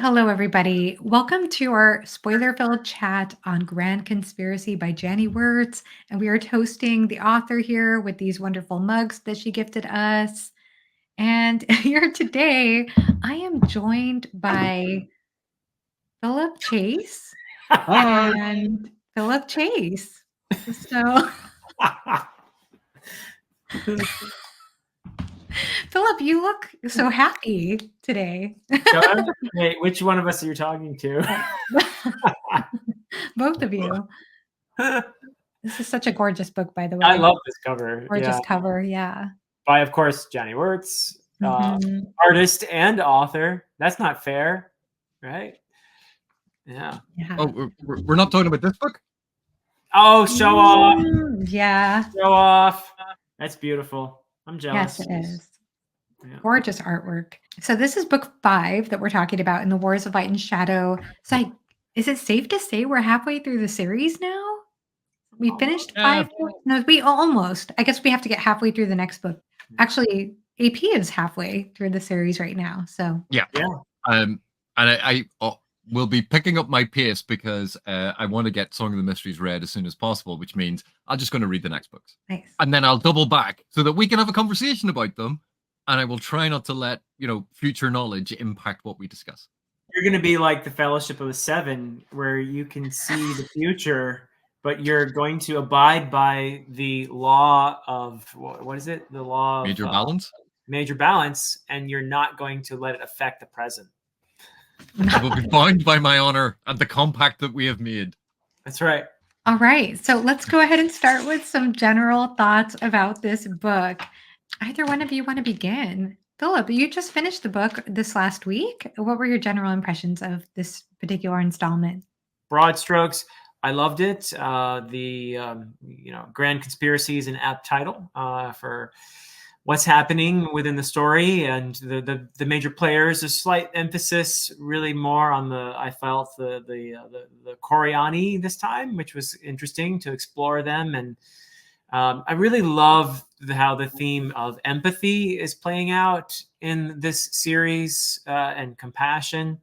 Hello, everybody. Welcome to our spoiler-filled chat on Grand Conspiracy by Janny Wurts. And we are toasting the author here with these wonderful mugs that she gifted us. And here today, I am joined by Philip Chase Hi. and Philip Chase. So, Philip, you look so happy today. Wait, which one of us are you talking to? Both of you. This is such a gorgeous book, by the way. I love this cover. Gorgeous cover, yeah. By, of course, Janny Wurts, Mhm. artist and author. That's not fair, right? Yeah. Yeah. Oh, we're not talking about this book? Oh, show off. Yeah. Show off. That's beautiful. I'm jealous. Yes, it is. Yeah. Gorgeous artwork. So this is book 5 that we're talking about in the Wars of Light and Shadow. So is it safe to say we're halfway through the series now? We finished 5 books? No, we almost. I guess we have to get halfway through the next book. Actually, AP is halfway through the series right now. So yeah. And I will be picking up my pace because I want to get Song of the Mysteries read as soon as possible, which means I'm just going to read the next books. Nice. And then I'll double back so that we can have a conversation about them. And I will try not to let, future knowledge impact what we discuss. You're going to be like the Fellowship of the Seven, where you can see the future, but you're going to abide by the law of, what is it? The law of major balance? Major balance, and you're not going to let it affect the present. I will be bound by my honor and the compact that we have made. That's right. All right. So let's go ahead and start with some general thoughts about this book. Either one of you want to begin? Philip, you just finished the book this last week. What were your general impressions of this particular installment? Broad strokes, I loved it. The Grand Conspiracy is an apt title for what's happening within the story, and the major players. A slight emphasis, really more on I felt the Coriani this time, which was interesting to explore them. And I really love how the theme of empathy is playing out in this series, and compassion,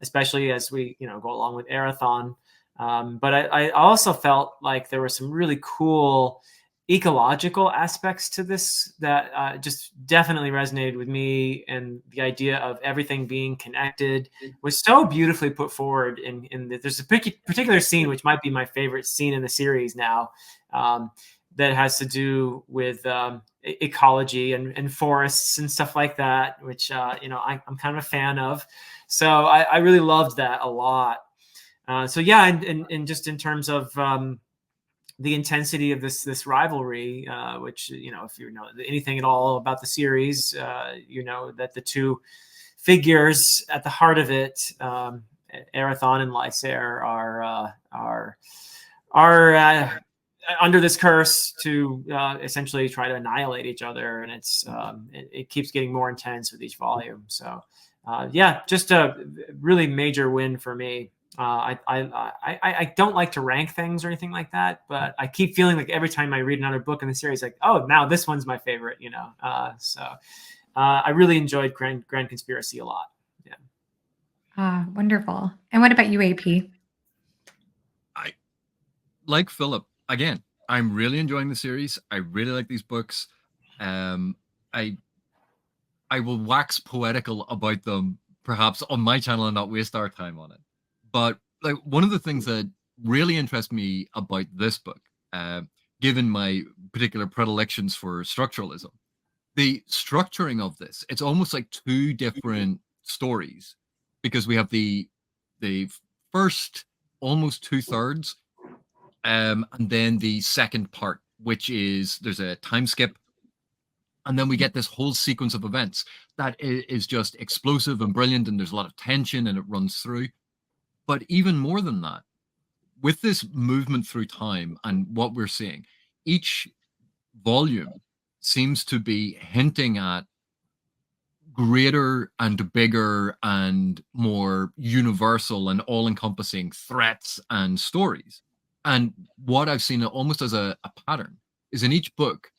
especially as we go along with Arathon. But I also felt like there were some really cool ecological aspects to this that just definitely resonated with me, and the idea of everything being connected was so beautifully put forward. There's a particular scene which might be my favorite scene in the series now, that has to do with ecology and forests and stuff like that, which I'm kind of a fan of. So I really loved that a lot. And just in terms of the intensity of this rivalry, which if you know anything at all about the series, that the two figures at the heart of it, Arathon and Lysair, are under this curse to essentially try to annihilate each other, and it keeps getting more intense with each volume. So just a really major win for me. I don't like to rank things or anything like that, but I keep feeling like every time I read another book in the series, like, oh, now this one's my favorite, So I really enjoyed Grand Conspiracy a lot. Yeah. Wonderful. And what about you, AP? Like Philip, again, I'm really enjoying the series. I really like these books. I will wax poetical about them, perhaps on my channel, and not waste our time on it. But like one of the things that really interests me about this book, given my particular predilections for structuralism, the structuring of this, it's almost like two different stories, because we have the first almost 2/3, and then the second part, which is there's a time skip, and then we get this whole sequence of events that is just explosive and brilliant, and there's a lot of tension, and it runs through. But even more than that, with this movement through time and what we're seeing, each volume seems to be hinting at greater and bigger and more universal and all-encompassing threats and stories. And what I've seen almost as a pattern is in each book,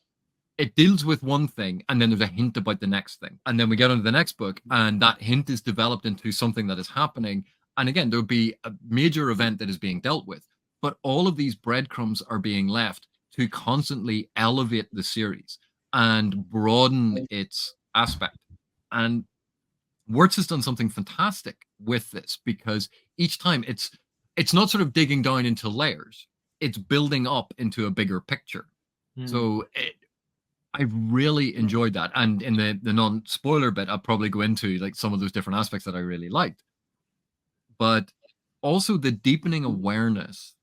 it deals with one thing, and then there's a hint about the next thing. And then we get on to the next book, and that hint is developed into something that is happening. And again, there'll be a major event that is being dealt with. But all of these breadcrumbs are being left to constantly elevate the series and broaden its aspect. And Wurts has done something fantastic with this, because each time it's not sort of digging down into layers, it's building up into a bigger picture. So I really enjoyed that. And in the non-spoiler bit, I'll probably go into like some of those different aspects that I really liked. But also the deepening awareness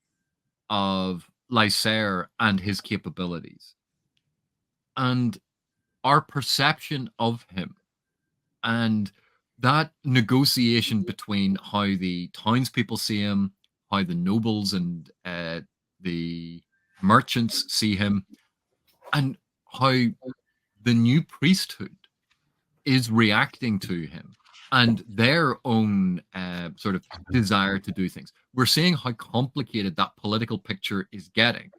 of Lysair and his capabilities, and our perception of him, and that negotiation between how the townspeople see him, how the nobles and the merchants see him, and how the new priesthood is reacting to him and their own sort of desire to do things. We're seeing how complicated that political picture is getting,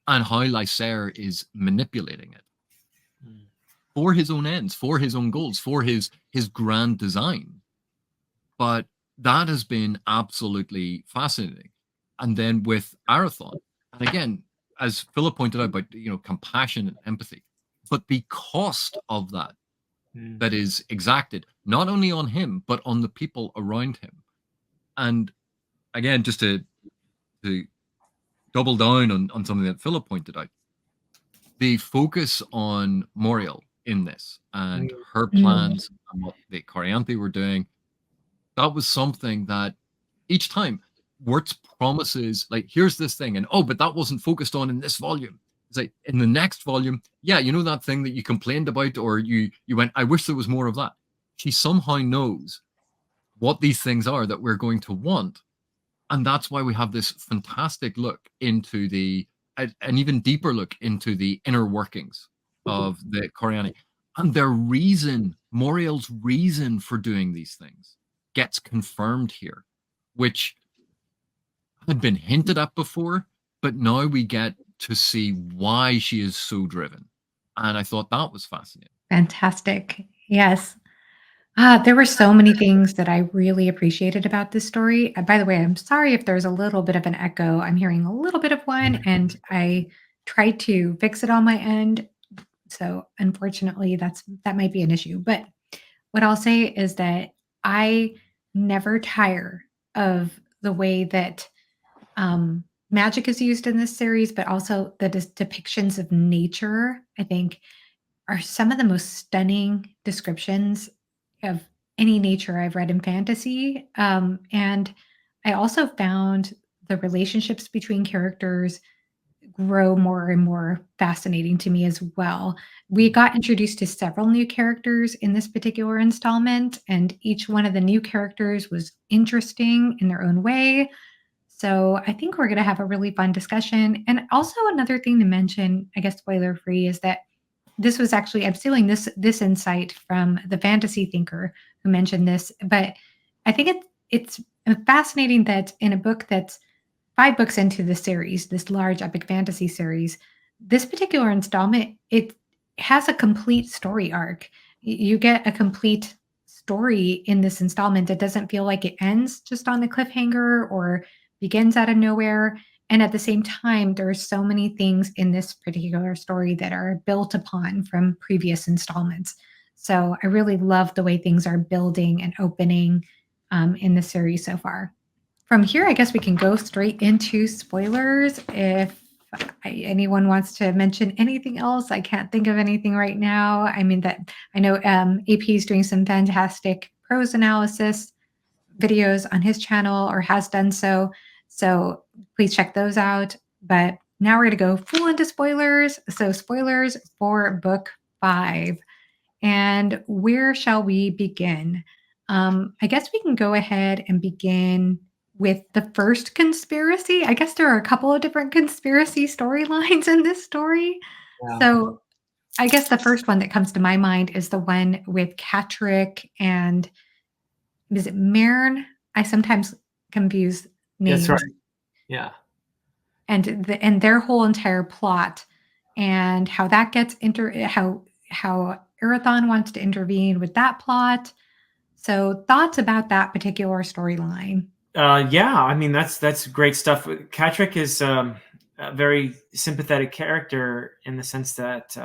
and how Lysair is manipulating it for his own ends, for his own goals, for his grand design. But that has been absolutely fascinating. And then with Arathon, and again, as Philip pointed out about compassion and empathy, but the cost of that is exacted not only on him but on the people around him. And again, just to double down on something that Philip pointed out, the focus on Moriel in this and her plans and what the Corianthe were doing, that was something that each time Wurts promises, like, here's this thing, and but that wasn't focused on in this volume. It's like, in the next volume, yeah, that thing that you complained about, or you went, I wish there was more of that. She somehow knows what these things are that we're going to want. And that's why we have this fantastic look into an even deeper look into the inner workings of the Coriani. And their reason, Moriel's reason for doing these things, gets confirmed here, which had been hinted at before, but now we get to see why she is so driven. And I thought that was fascinating. Fantastic. Yes. There were so many things that I really appreciated about this story. By the way, I'm sorry if there's a little bit of an echo. I'm hearing a little bit of one, and I tried to fix it on my end. So unfortunately, that might be an issue. But what I'll say is that I never tire of the way that magic is used in this series, but also the depictions of nature, I think, are some of the most stunning descriptions of any nature I've read in fantasy. And I also found the relationships between characters grow more and more fascinating to me as well. We got introduced to several new characters in this particular installment, and each one of the new characters was interesting in their own way. So I think we're going to have a really fun discussion. And also another thing to mention, I guess spoiler free, is that this was actually, I'm stealing this insight from the fantasy thinker who mentioned this, but I think it's fascinating that in a book that's 5 books into the series, this large epic fantasy series, this particular installment, it has a complete story arc. You get a complete story in this installment. It doesn't feel like it ends just on a cliffhanger or begins out of nowhere. And at the same time, there are so many things in this particular story that are built upon from previous installments. So I really love the way things are building and opening in the series so far. From here, I guess we can go straight into spoilers. If anyone wants to mention anything else, I can't think of anything right now. I mean, that I know AP is doing some fantastic prose analysis videos on his channel, or has done so. So please check those out. But now we're going to go full into spoilers. So spoilers for book 5. And where shall we begin? I guess we can go ahead and begin with the first conspiracy. I guess there are a couple of different conspiracy storylines in this story. Yeah. So I guess the first one that comes to my mind is the one with Catrick and, is it Mern? I sometimes confuse names. That's right. Yeah. And their whole entire plot and how that gets how Erathon wants to intervene with that plot. So thoughts about that particular storyline? Yeah, I mean that's great stuff. Catrick is a very sympathetic character in the sense that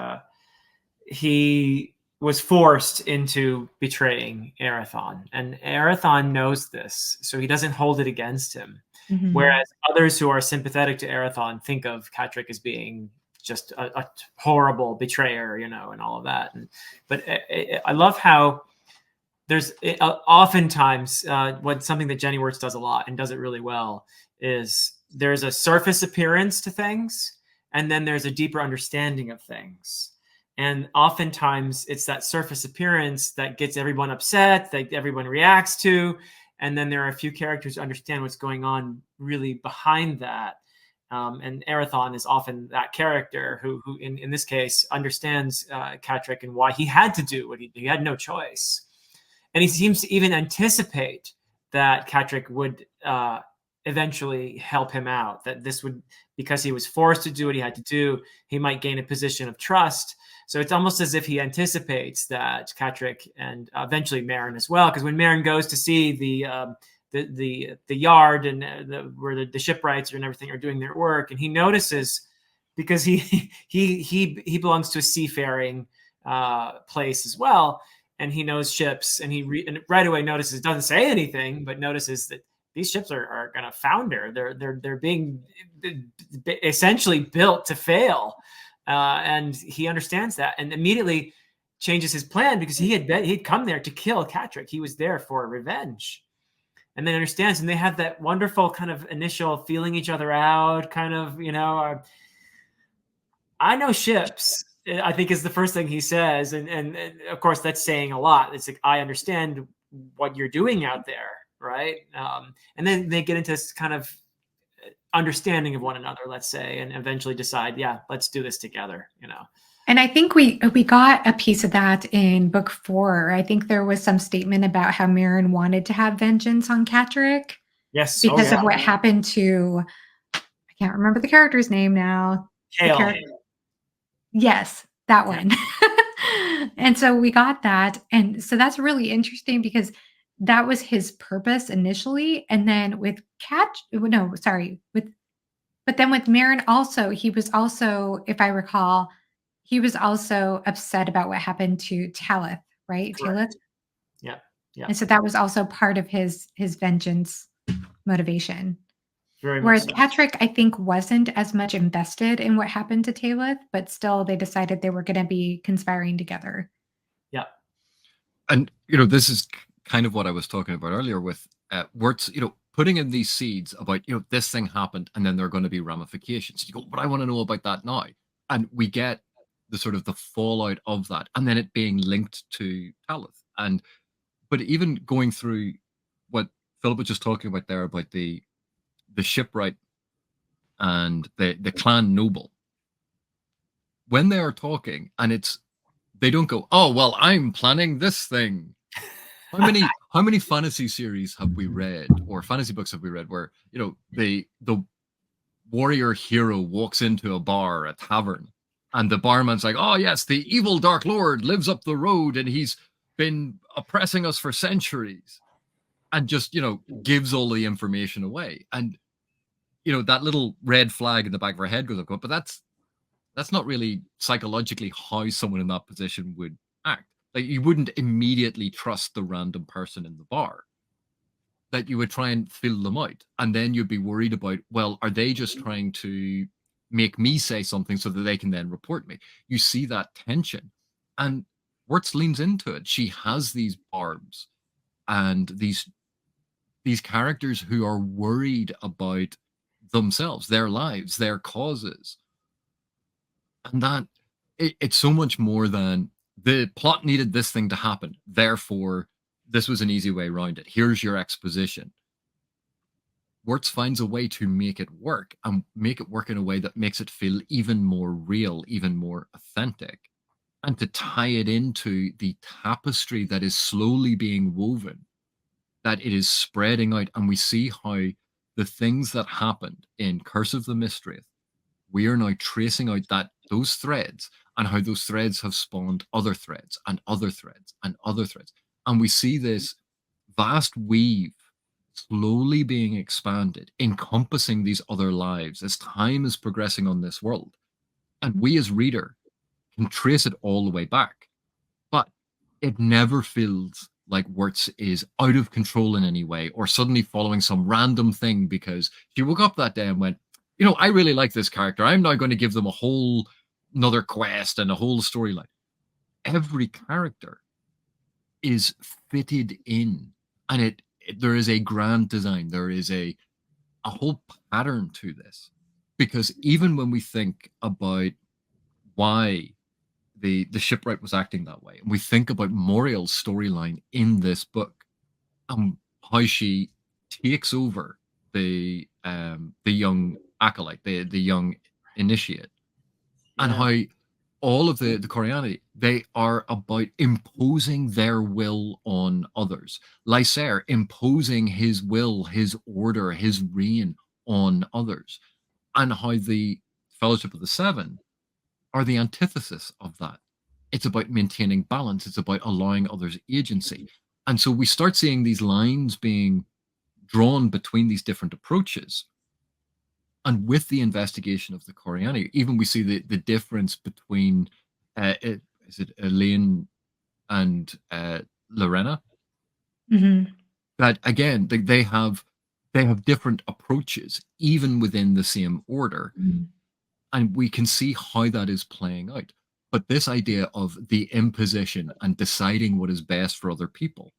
he was forced into betraying Arathon, and Arathon knows this, so he doesn't hold it against him. Mhm. Whereas others who are sympathetic to Arathon think of Catrick as being just a horrible betrayer, and all of that. But I love how there's oftentimes what something that Janny Wurts does a lot and does it really well is there's a surface appearance to things, and then there's a deeper understanding of things. And oftentimes it's that surface appearance that gets everyone upset, that everyone reacts to. And then there are a few characters who understand what's going on really behind that. And Arathon is often that character who in this case, understands Catrick and why he had to do what he had no choice. And he seems to even anticipate that Catrick would eventually help him out, that this would, because he was forced to do what he had to do, he might gain a position of trust. So it's almost as if he anticipates that Catrick and eventually Marin as well, because when Marin goes to see the yard and where the shipwrights and everything are doing their work, and he notices, because he belongs to a seafaring place as well, and he knows ships, and and right away notices, doesn't say anything, but notices that these ships are going to founder. They're being essentially built to fail, and he understands that, and immediately changes his plan, because he'd come there to kill Catrick. He was there for revenge, and then understands, and they have that wonderful kind of initial feeling each other out, kind of, I know ships, I think, is the first thing he says. And of course, that's saying a lot. It's like, I understand what you're doing out there, right? And then they get into this kind of understanding of one another, let's say, and eventually decide, yeah, let's do this together, And I think we got a piece of that in book 4. I think there was some statement about how Marin wanted to have vengeance on Catrick Yes. because of what happened to, I can't remember the character's name now. Kale. Yes, that one. And so we got that. And so that's really interesting because that was his purpose initially. And then with no, sorry, but then with Marin also, he was also, if I recall, he was also upset about what happened to Talith, right? Correct. Talith? Yeah. Yeah. And so that was also part of his vengeance motivation. Very Whereas much so. Catrick, I think, wasn't as much invested in what happened to Talith, but still they decided they were going to be conspiring together. Yeah. And, this is kind of what I was talking about earlier with Wurts, putting in these seeds about, this thing happened and then there are going to be ramifications. You go, but I want to know about that now. And we get the sort of the fallout of that, and then it being linked to Talith. But even going through what Philip was just talking about there about the shipwright and the clan noble, when they are talking, and they don't go, oh well, I'm planning this thing. How many fantasy series have we read, or fantasy books have we read, where the warrior hero walks into a bar, a tavern, and the barman's like, oh yes, the evil Dark Lord lives up the road and he's been oppressing us for centuries, and just gives all the information away, and that little red flag in the back of our head goes up, but that's not really psychologically how someone in that position would act. Like, you wouldn't immediately trust the random person in the bar. That you would try and fill them out, and then you'd be worried about, well, are they just trying to make me say something so that they can then report me? You see that tension, and Wurts leans into it. She has these barbs and these characters who are worried about themselves, their lives, their causes, and that it's so much more than the plot needed this thing to happen, therefore this was an easy way around it, here's your exposition. Wurts finds a way to make it work, and make it work in a way that makes it feel even more real, even more authentic, and to tie it into the tapestry that is slowly being woven, that it is spreading out. And we see how the things that happened in Curse of the Mistwraith, we are now tracing out that those threads and how those threads have spawned other threads and other threads and other threads. And we see this vast weave slowly being expanded, encompassing these other lives as time is progressing on this world. And we as reader can trace it all the way back. But it never feels like Wurts is out of control in any way or suddenly following some random thing because she woke up that day and went, I really like this character. I'm now going to give them a whole another quest and a whole storyline. Every character is fitted in, and there is a grand design. There is a whole pattern to this, because even when we think about why the shipwright was acting that way, and we think about Moriel's storyline in this book, and how she takes over the young acolyte, the young initiate, and how all of the Coriani, they are about imposing their will on others. Lysair imposing his will, his order, his reign on others, and how the Fellowship of the Seven are the antithesis of that. It's about maintaining balance. It's about allowing others agency. And so we start seeing these lines being drawn between these different approaches. And with the investigation of the Coriani, even we see the difference between, is it Elaine and Lorena? Mm-hmm. That again, they have different approaches, even within the same order. Mm-hmm. And we can see how that is playing out. But this idea of the imposition and deciding what is best for other people,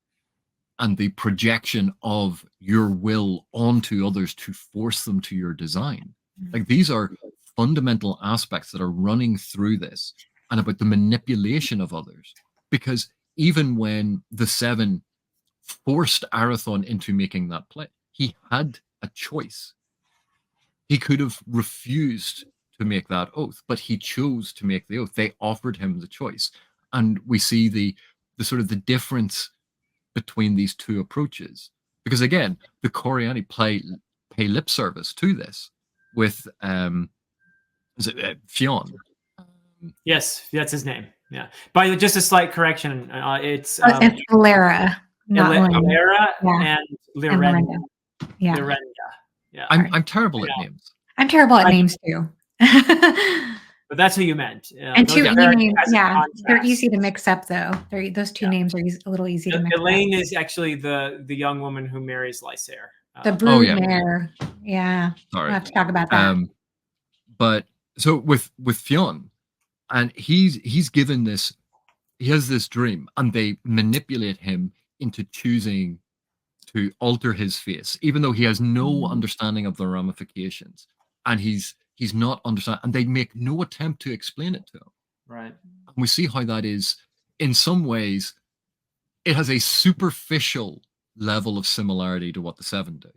and the projection of your will onto others to force them to your design. Like, these are fundamental aspects that are running through this, and about the manipulation of others. Because even when the Seven forced Arathon into making that play, he had a choice. He could have refused to make that oath, but he chose to make the oath. They offered him the choice. And we see the sort of the difference between these two approaches, because again, the Coriani pay lip service to this with is it Fionn? Yes, that's his name. Yeah. By the way, just a slight correction, it's Alara, not Alara yeah. and Lyrenda. Yeah. Lyrenda. Yeah. I'm terrible at names. I'm terrible at names too. But that's who you meant. And two names, yeah, they're easy to mix up though. Those two names are a little easy to mix up. Elaine is actually the young woman who marries Lysair. The broodmare. Yeah. Sorry. We'll have to talk about that. But so with Fionn, and he's given this, he has this dream, and they manipulate him into choosing to alter his face, even though he has no understanding of the ramifications, and he's not understanding, and they make no attempt to explain it to him. Right. And we see how that is, in some ways, it has a superficial level of similarity to what the Seven do.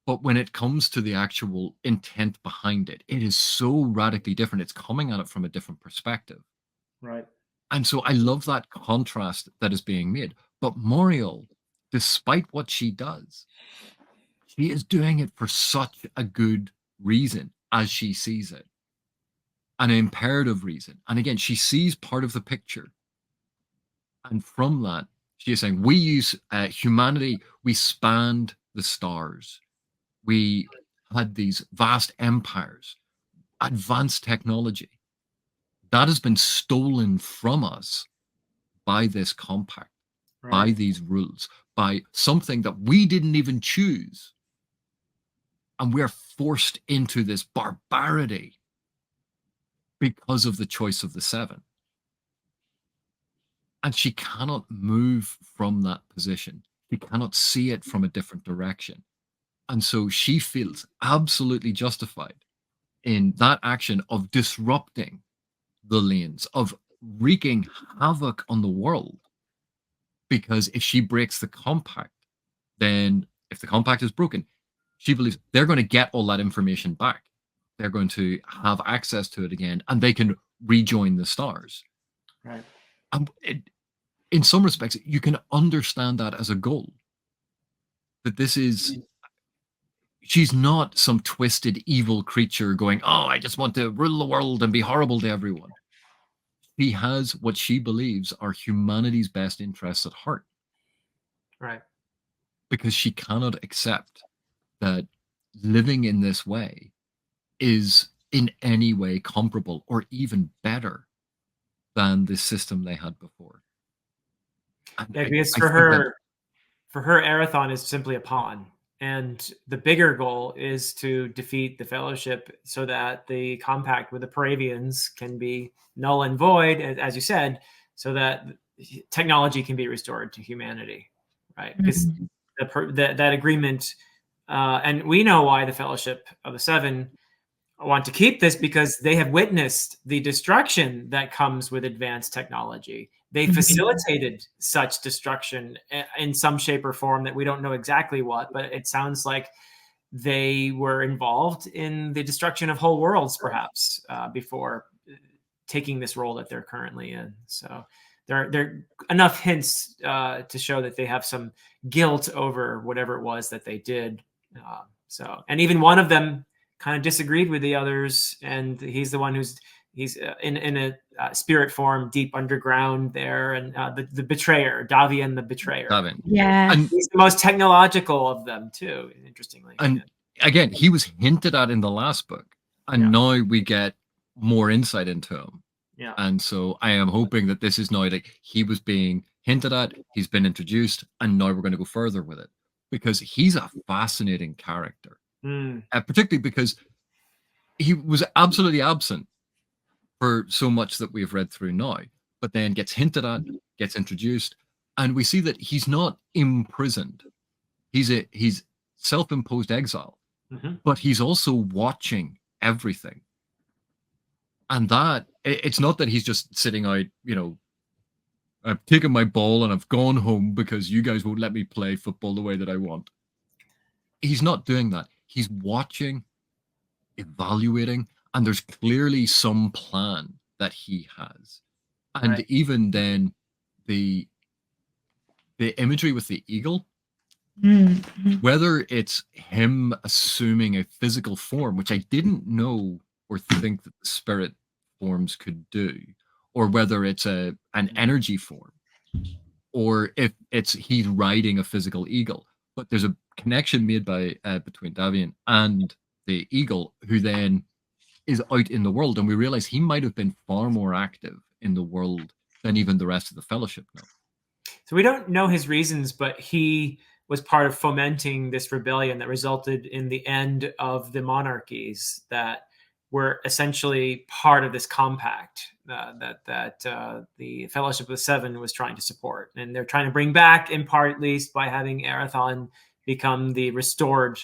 But when it comes to the actual intent behind it, it is so radically different. It's coming at it from a different perspective. Right. And so I love that contrast that is being made. But Moriel, despite what she does, she is doing it for such a good reason, as she sees it. An imperative reason. And again, she sees part of the picture. And from that, she is saying, we use humanity, we spanned the stars. We had these vast empires, advanced technology. That has been stolen from us by this compact, by these rules, by something that we didn't even choose. And we're forced into this barbarity because of the choice of the Seven. And she cannot move from that position. She cannot see it from a different direction. And so she feels absolutely justified in that action of disrupting the lanes, of wreaking havoc on the world. Because if she breaks the compact, then if the compact is broken, she believes they're going to get all that information back. They're going to have access to it again, and they can rejoin the stars. Right. And in some respects, you can understand that as a goal. That this is she's not some twisted evil creature going, oh, I just want to rule the world and be horrible to everyone. She has what she believes are humanity's best interests at heart. Right. Because she cannot accept that living in this way is in any way comparable or even better than the system they had before. And Yeah, because I think that for her, Arathon is simply a pawn. And the bigger goal is to defeat the Fellowship so that the compact with the Paravians can be null and void, as you said, so that technology can be restored to humanity, right? Because that agreement, and we know why the Fellowship of the Seven want to keep this, because they have witnessed the destruction that comes with advanced technology. They facilitated such destruction in some shape or form that we don't know exactly what, but it sounds like they were involved in the destruction of whole worlds, perhaps, before taking this role that they're currently in. So there are enough hints to show that they have some guilt over whatever it was that they did. And even one of them kind of disagreed with the others, and he's the one he's in a spirit form deep underground there, and the betrayer, Davian the betrayer. Davian. Yeah. And he's the most technological of them too, interestingly. And again, he was hinted at in the last book, and now we get more insight into him. Yeah. And so I am hoping that this is now like he was being hinted at, he's been introduced, and now we're going to go further with it, because he's a fascinating character. Particularly because he was absolutely absent for so much that we've read through now, but then gets hinted at, gets introduced, and we see that he's not imprisoned. He's self-imposed exile, but he's also watching everything. And that it's not that he's just sitting out, I've taken my ball and I've gone home because you guys won't let me play football the way that I want. He's not doing that. He's watching, evaluating, and there's clearly some plan that he has. And even then, the imagery with the eagle, whether it's him assuming a physical form, which I didn't know or think that the spirit forms could do, or whether it's an energy form, or if it's he's riding a physical eagle. But there's a connection made by between Davian and the eagle, who then is out in the world, and we realize he might have been far more active in the world than even the rest of the Fellowship know. So we don't know his reasons, but he was part of fomenting this rebellion that resulted in the end of the monarchies that were essentially part of this compact that the Fellowship of the Seven was trying to support. And they're trying to bring back, in part at least, by having Arathon become the restored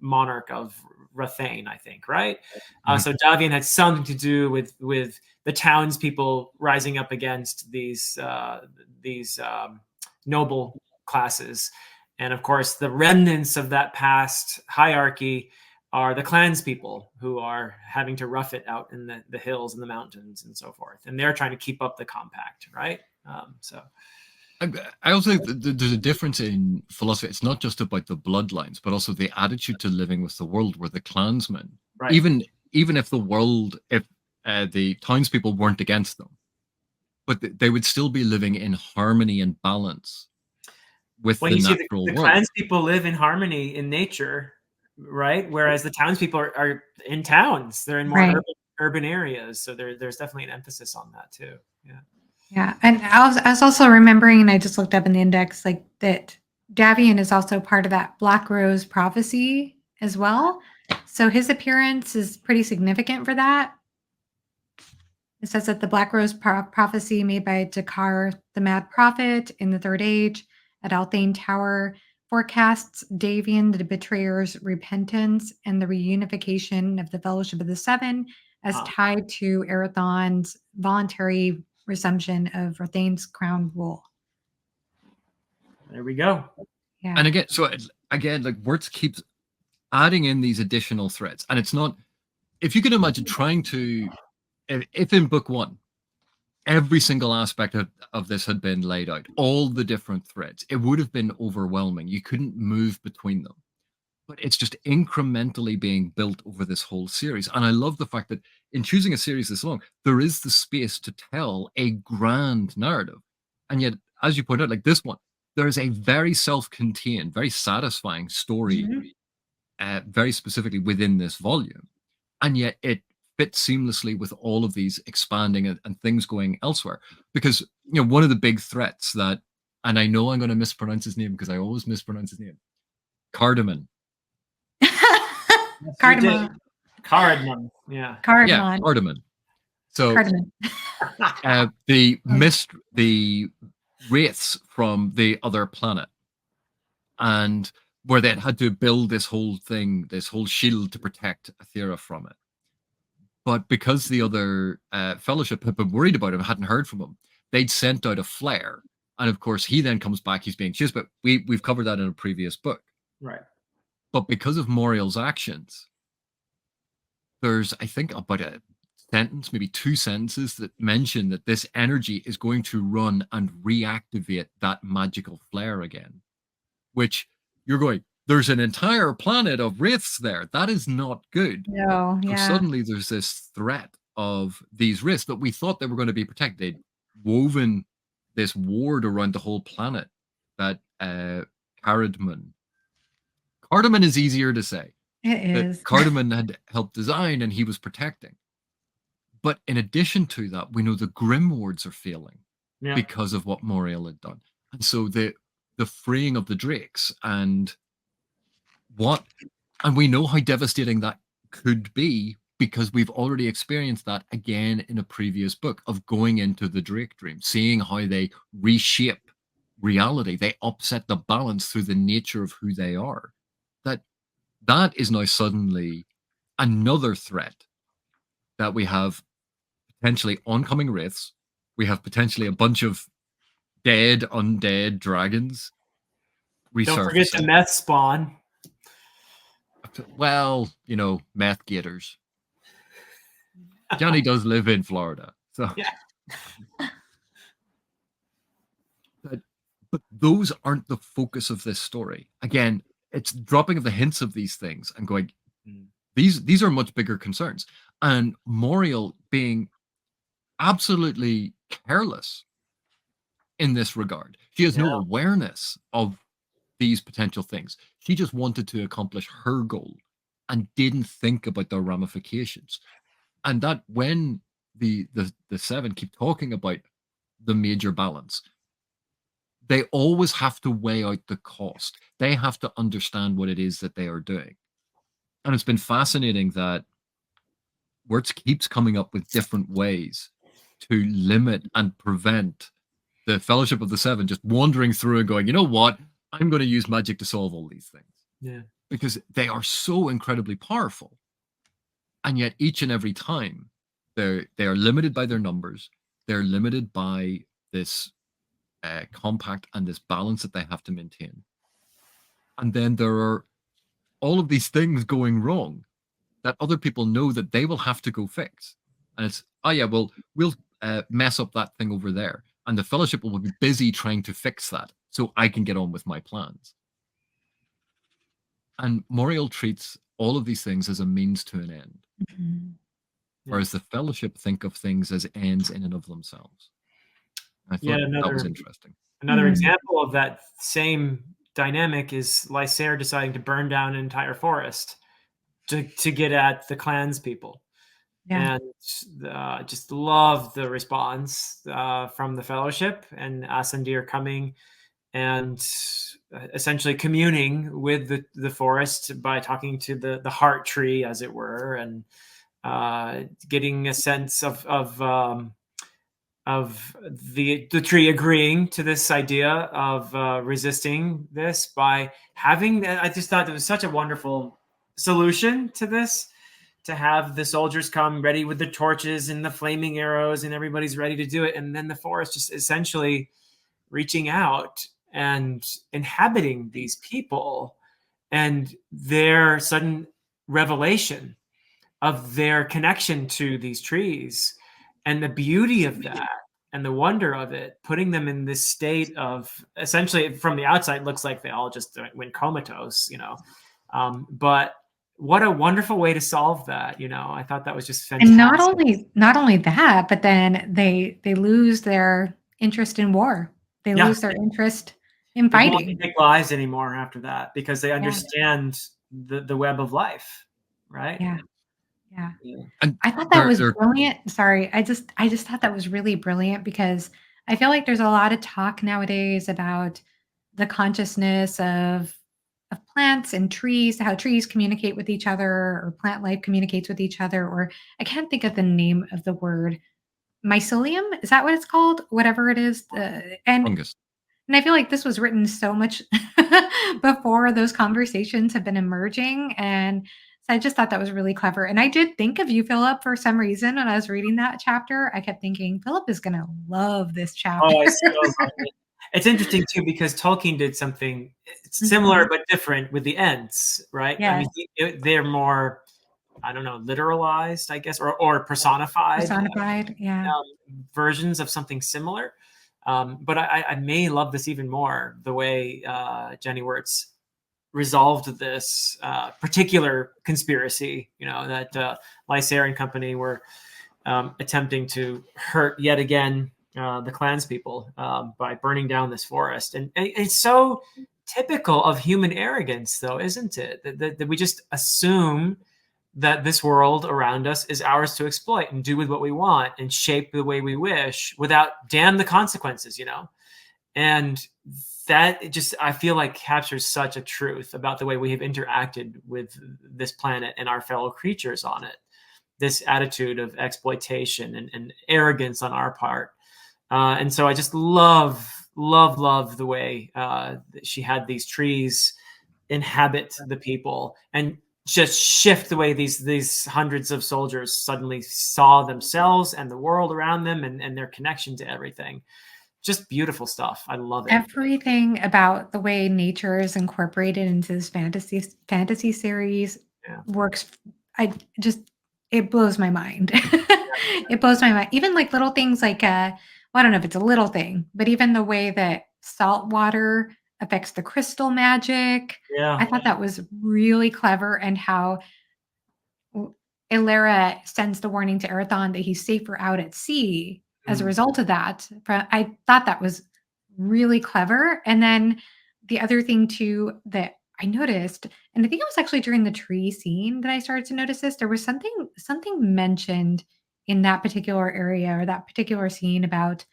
monarch of Rathane, I think, right? So Davian had something to do with the townspeople rising up against these noble classes. And of course, the remnants of that past hierarchy are the clanspeople, who are having to rough it out in the hills and the mountains and so forth. And they're trying to keep up the compact, right? I also think that there's a difference in philosophy. It's not just about the bloodlines, but also the attitude to living with the world, where the clansmen, even if the townspeople weren't against them, but they would still be living in harmony and balance with the natural world. The clanspeople live in harmony in nature, right? Whereas the townspeople are in towns. They're in more urban areas. So there's definitely an emphasis on that too. Yeah. Yeah. And I was also remembering, and I just looked up in the index, like that Davian is also part of that Black Rose prophecy as well. So his appearance is pretty significant for that. It says that the Black Rose prophecy made by Dakar, the Mad Prophet, in the Third Age at Althane Tower forecasts Davian, the betrayer's repentance and the reunification of the Fellowship of the Seven as tied to Arathon's voluntary resumption of Rathane's crown rule. There we go. Yeah. And again, like Wurts keeps adding in these additional threads. And it's not, if you can imagine trying to, if in book one, every single aspect of this had been laid out, all the different threads, it would have been overwhelming. You couldn't move between them. but it's just incrementally being built over this whole series. And I love the fact that in choosing a series this long, there is the space to tell a grand narrative. And yet, as you point out, like this one, there is a very self-contained, very satisfying story, very specifically within this volume. And yet it fits seamlessly with all of these expanding and things going elsewhere. Because, you know, one of the big threats that, and I know I'm going to mispronounce his name because I always mispronounce his name, Cardamon. Yes, Cardamom. Cardamom. Yeah. Cardamom. Cardamon. So Cardamom. the wraiths from the other planet, and where they had to build this whole thing, this whole shield to protect Aethera from it. But because the other fellowship had been worried about him, hadn't heard from him, they'd sent out a flare. And of course, he then comes back, he's being chased, but we've covered that in a previous book. Right. But because of Moriel's actions, there's, I think, about a sentence, maybe 2 sentences that mention that this energy is going to run and reactivate that magical flare again. Which you're going, there's an entire planet of wraiths there. That is not good. No, So yeah. suddenly there's this threat of these wraiths that we thought they were going to be protected. They'd woven this ward around the whole planet that Cardamon is easier to say. It That is. Cardamon had helped design and he was protecting. But in addition to that, we know the Grim wards are failing because of what Moriel had done. And so the freeing of the Drakes and we know how devastating that could be because we've already experienced that again in a previous book of going into the Drake dream, seeing how they reshape reality. They upset the balance through the nature of who they are. That is now suddenly another threat that we have potentially oncoming wraiths. We have potentially a bunch of dead, undead dragons resurfacing. Don't forget the meth spawn. Well, you know, meth gators. Johnny does live in Florida, so yeah. But those aren't the focus of this story. Again, it's dropping the hints of these things and going, these are much bigger concerns. And Moriel being absolutely careless in this regard. She has no awareness of these potential things. She just wanted to accomplish her goal and didn't think about the ramifications. And that when the seven keep talking about the major balance, they always have to weigh out the cost. They have to understand what it is that they are doing. And it's been fascinating that Wurts keeps coming up with different ways to limit and prevent the Fellowship of the Seven just wandering through and going, you know what? I'm going to use magic to solve all these things. Yeah. Because they are so incredibly powerful. And yet each and every time they are limited by their numbers. They're limited by this compact and this balance that they have to maintain. And then there are all of these things going wrong that other people know that they will have to go fix. And it's, oh yeah, well, we'll mess up that thing over there. And the Fellowship will be busy trying to fix that so I can get on with my plans. And Moriel treats all of these things as a means to an end. Mm-hmm. Whereas the Fellowship think of things as ends in and of themselves. I thought that was interesting. Another example of that same dynamic is Lysair deciding to burn down an entire forest to get at the clans people. Yeah. And just love the response from the Fellowship and Asandir coming and essentially communing with the forest by talking to the heart tree, as it were, and getting a sense of the tree agreeing to this idea of resisting this by having. I just thought it was such a wonderful solution to this, to have the soldiers come ready with the torches and the flaming arrows and everybody's ready to do it. And then the forest just essentially reaching out and inhabiting these people and their sudden revelation of their connection to these trees and the beauty of that and the wonder of it, putting them in this state of essentially from the outside looks like they all just went comatose, But what a wonderful way to solve that. I thought that was just And fantastic. not only that, but then they lose their interest in war. They Yeah. lose their interest in They don't fighting. take lives anymore after that because they Yeah, understand the web of life, right? yeah, yeah. Yeah. And I thought that was they're brilliant. Sorry, I just thought that was really brilliant because I feel like there's a lot of talk nowadays about the consciousness of plants and trees, how trees communicate with each other or plant life communicates with each other, or I can't think of the name of the word. Mycelium? Is that what it's called? Whatever it is. fungus. And I feel like this was written so much before those conversations have been emerging, and so I just thought that was really clever, and I did think of you, Philip, for some reason when I was reading that chapter. I kept thinking, "Philip is gonna love this chapter." Oh, I so love it. It's interesting too because Tolkien did something similar Mhm. but different with the Ents, right? I mean, Yes, they're more, I don't know, literalized, I guess, or personified personified, yeah. versions of something similar. But I may love this even more the way Janny Wurts resolved this particular conspiracy. That Lysair and company were attempting to hurt yet again the clanspeople by burning down this forest. And it's so typical of human arrogance, though, isn't it? That we just assume that this world around us is ours to exploit and do with what we want and shape the way we wish without damn the consequences. And that just, I feel like, captures such a truth about the way we have interacted with this planet and our fellow creatures on it. This attitude of exploitation and arrogance on our part. And so I just love the way she had these trees inhabit the people and just shift the way these hundreds of soldiers suddenly saw themselves and the world around them and their connection to everything. Just beautiful stuff. I love it. Everything about the way nature is incorporated into this fantasy series Yeah. works. I just it blows my mind. It blows my mind. Even like little things like well, I don't know if it's a little thing, but even the way that salt water affects the crystal magic, I Yeah. thought that was really clever, and how Illyria sends the warning to Erathon that he's safer out at sea as a Mm. result of that. I thought that was really clever. And then the other thing too that I noticed, and I think it was actually during the tree scene that I started to notice this, there was something mentioned in that particular area or that particular scene about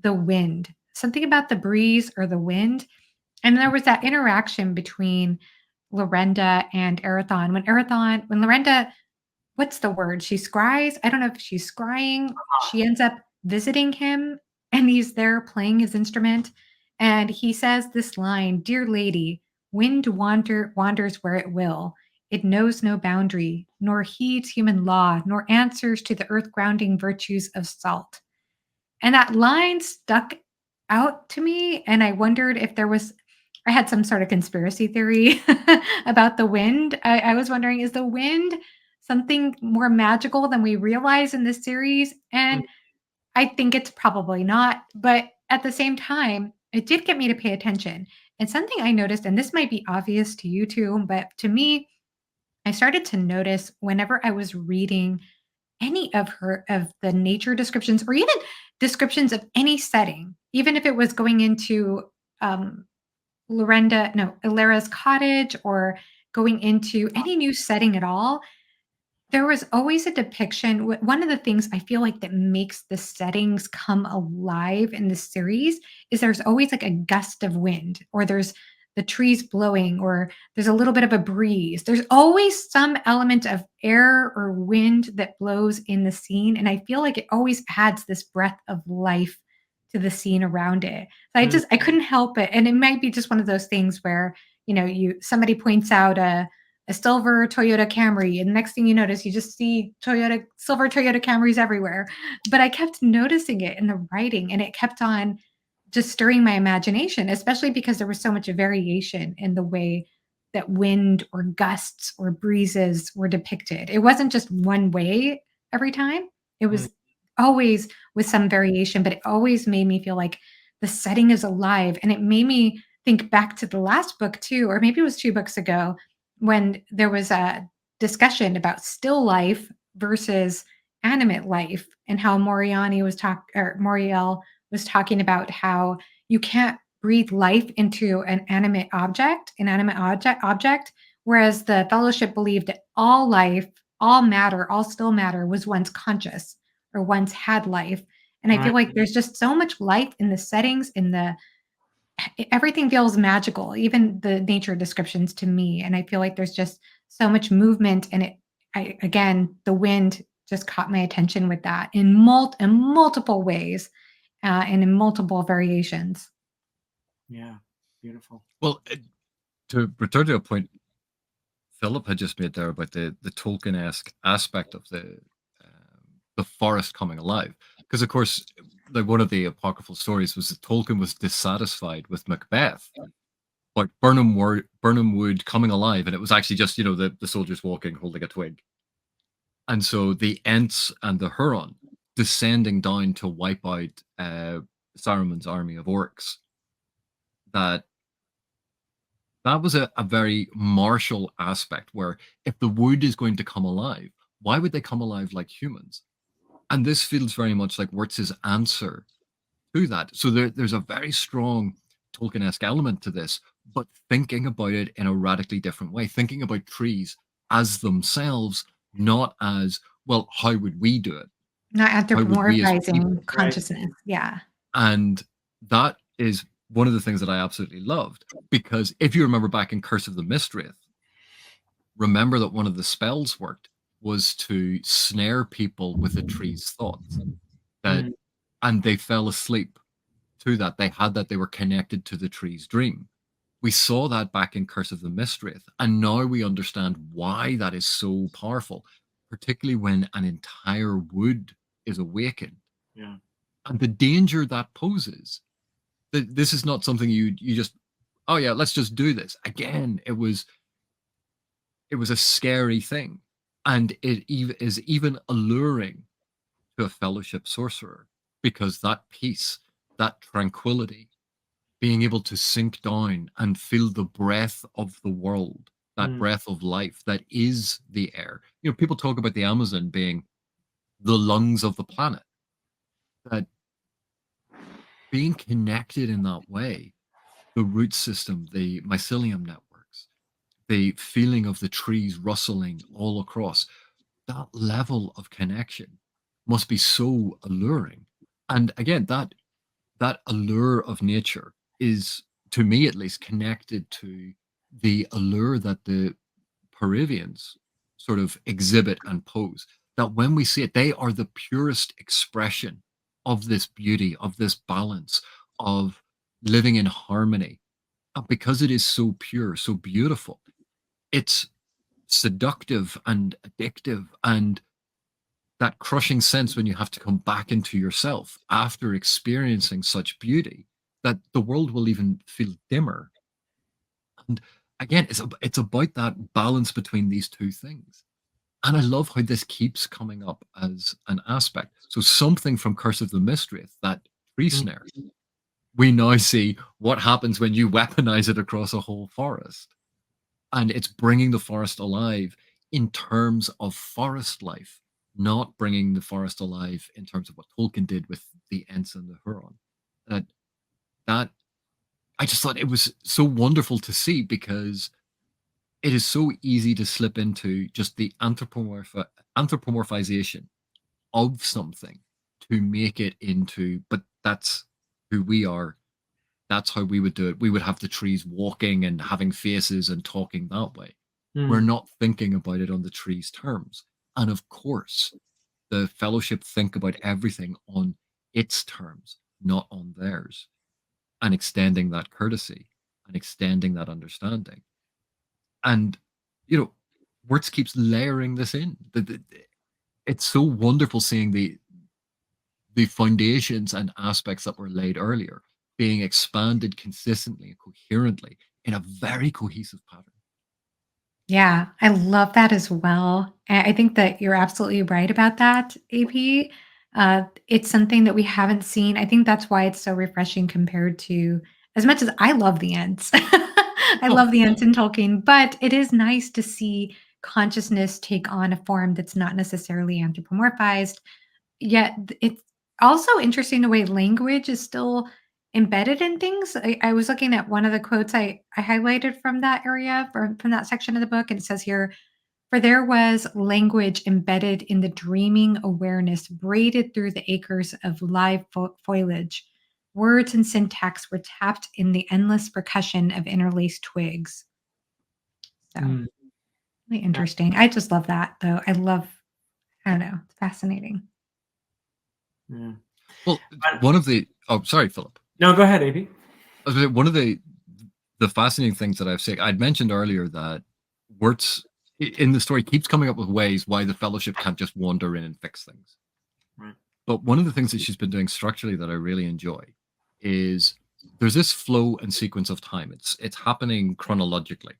the wind, something about the breeze or the wind. And there was that interaction between Lorenda and Erathon. When Lorenda, what's the word? She scries? I don't know if she's scrying. She ends up visiting him, and he's there playing his instrument, and he says this line, "Dear lady, wind wanders where it will. It knows no boundary, nor heeds human law, nor answers to the earth-grounding virtues of salt." And that line stuck out to me, and I wondered if I had some sort of conspiracy theory about the wind. I was wondering, is the wind something more magical than we realize in this series? Mm. And I think it's probably not, but at the same time, it did get me to pay attention. And something I noticed, and this might be obvious to you too, but to me, I started to notice whenever I was reading any of the nature descriptions or even descriptions of any setting, even if it was going into um, Illyria's cottage or going into any new setting at all, there was always a depiction. One of the things I feel like that makes the settings come alive in the series is there's always like a gust of wind, or there's the trees blowing, or there's a little bit of a breeze. There's always some element of air or wind that blows in the scene. And I feel like it always adds this breath of life to the scene around it. So Mm. I couldn't help it. And it might be just one of those things where, somebody points out a silver Toyota Camry, and next thing you notice, you just see silver Toyota Camrys everywhere. But I kept noticing it in the writing, and it kept on just stirring my imagination, especially because there was so much variation in the way that wind or gusts or breezes were depicted. It wasn't just one way every time. It Mm. was always with some variation, but it always made me feel like the setting is alive. And it made me think back to the last book too, or maybe it was 2 books ago, when there was a discussion about still life versus animate life, and how Moriel was talking about how you can't breathe life into an inanimate object, whereas the fellowship believed that all life, all matter, all still matter was once conscious or once had life. And I feel Right. like there's just so much life in the settings, in the everything feels magical, even the nature descriptions to me. And I feel like there's just so much movement, and again, the wind just caught my attention with that in multiple ways, and in multiple variations. Yeah. Beautiful. Well, to return to a point Philip had just made there about the Tolkien-esque aspect of the forest coming alive, because of course, like one of the apocryphal stories was that Tolkien was dissatisfied with Macbeth, like Burnham Wood coming alive, and it was actually just the soldiers walking, holding a twig, and so the Ents and the Huron descending down to wipe out Saruman's army of orcs. That was a very martial aspect where if the wood is going to come alive, why would they come alive like humans? And this feels very much like Wurtz's answer to that. So there's a very strong Tolkien-esque element to this, but thinking about it in a radically different way, thinking about trees as themselves, not as, well, how would we do it? Not How would we as people? anthropomorphizing Right. consciousness. Yeah. And that is one of the things that I absolutely loved. Because if you remember back in Curse of the Mistwraith, remember that one of the spells worked was to snare people with a tree's thoughts. That Mm. and they fell asleep to that. They had that, they were connected to the tree's dream. We saw that back in Curse of the Mistwraith, and now we understand why that is so powerful, particularly when an entire wood is awakened. Yeah. And the danger that poses. This is not something you just, oh yeah, let's just do this. Again, it was a scary thing, and is even alluring to a fellowship sorcerer, because that peace, that tranquility, being able to sink down and feel the breath of the world, that Mm. breath of life that is the air. People talk about the Amazon being the lungs of the planet. That being connected in that way, the root system, the mycelium networks, the feeling of the trees rustling all across, that level of connection must be so alluring. And again, that allure of nature is, to me at least, connected to the allure that the Peruvians sort of exhibit and pose. That when we see it, they are the purest expression of this beauty, of this balance, of living in harmony. And because it is so pure, so beautiful, it's seductive and addictive, and that crushing sense when you have to come back into yourself after experiencing such beauty, that the world will even feel dimmer. And again, it's about that balance between these two things. And I love how this keeps coming up as an aspect. So something from Curse of the Mistwraith, that tree Mm. snare, we now see what happens when you weaponize it across a whole forest. And it's bringing the forest alive in terms of forest life, not bringing the forest alive in terms of what Tolkien did with the Ents and the Huron. That that I just thought it was so wonderful to see, because it is so easy to slip into just the anthropomorphization of something to make it into, but that's who we are. That's how we would do it. We would have the trees walking and having faces and talking that way. We're Mm. not thinking about it on the tree's terms. And of course, the fellowship think about everything on its terms, not on theirs, and extending that courtesy and extending that understanding. And, you know, Wirtz keeps layering this in. It's so wonderful seeing the foundations and aspects that were laid earlier being expanded consistently and coherently in a very cohesive pattern. Yeah, I love that as well. And I think that you're absolutely right about that, AP. It's something that we haven't seen. I think that's why it's so refreshing compared to, as much as I love the ends. I love the Ensign Tolkien, but it is nice to see consciousness take on a form that's not necessarily anthropomorphized. Yet it's also interesting the way language is still embedded in things. I was looking at one of the quotes I highlighted from that area, from that section of the book, and it says here, for there was language embedded in the dreaming awareness braided through the acres of live foliage. Words and syntax were tapped in the endless percussion of interlaced twigs. So, Mm. really interesting. I just love that, though. I don't know, it's fascinating. Mm. Well, one of the sorry, Philip. No, go ahead, AB. One of the fascinating things that I'd mentioned earlier that Wurts in the story keeps coming up with ways why the Fellowship can't just wander in and fix things. Right. But one of the things that she's been doing structurally that I really enjoy is there's this flow and sequence of time. It's happening chronologically,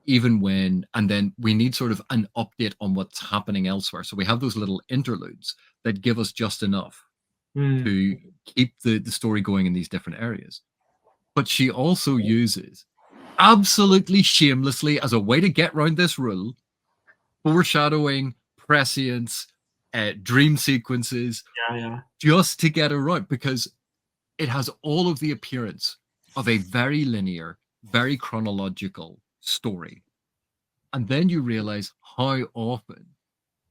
even when, and then we need sort of an update on what's happening elsewhere. So we have those little interludes that give us just enough to keep the story going in these different areas. But she also uses, absolutely shamelessly, as a way to get around this rule, foreshadowing, prescience, dream sequences, just to get around, because it has all of the appearance of a very linear, very chronological story. And then you realize how often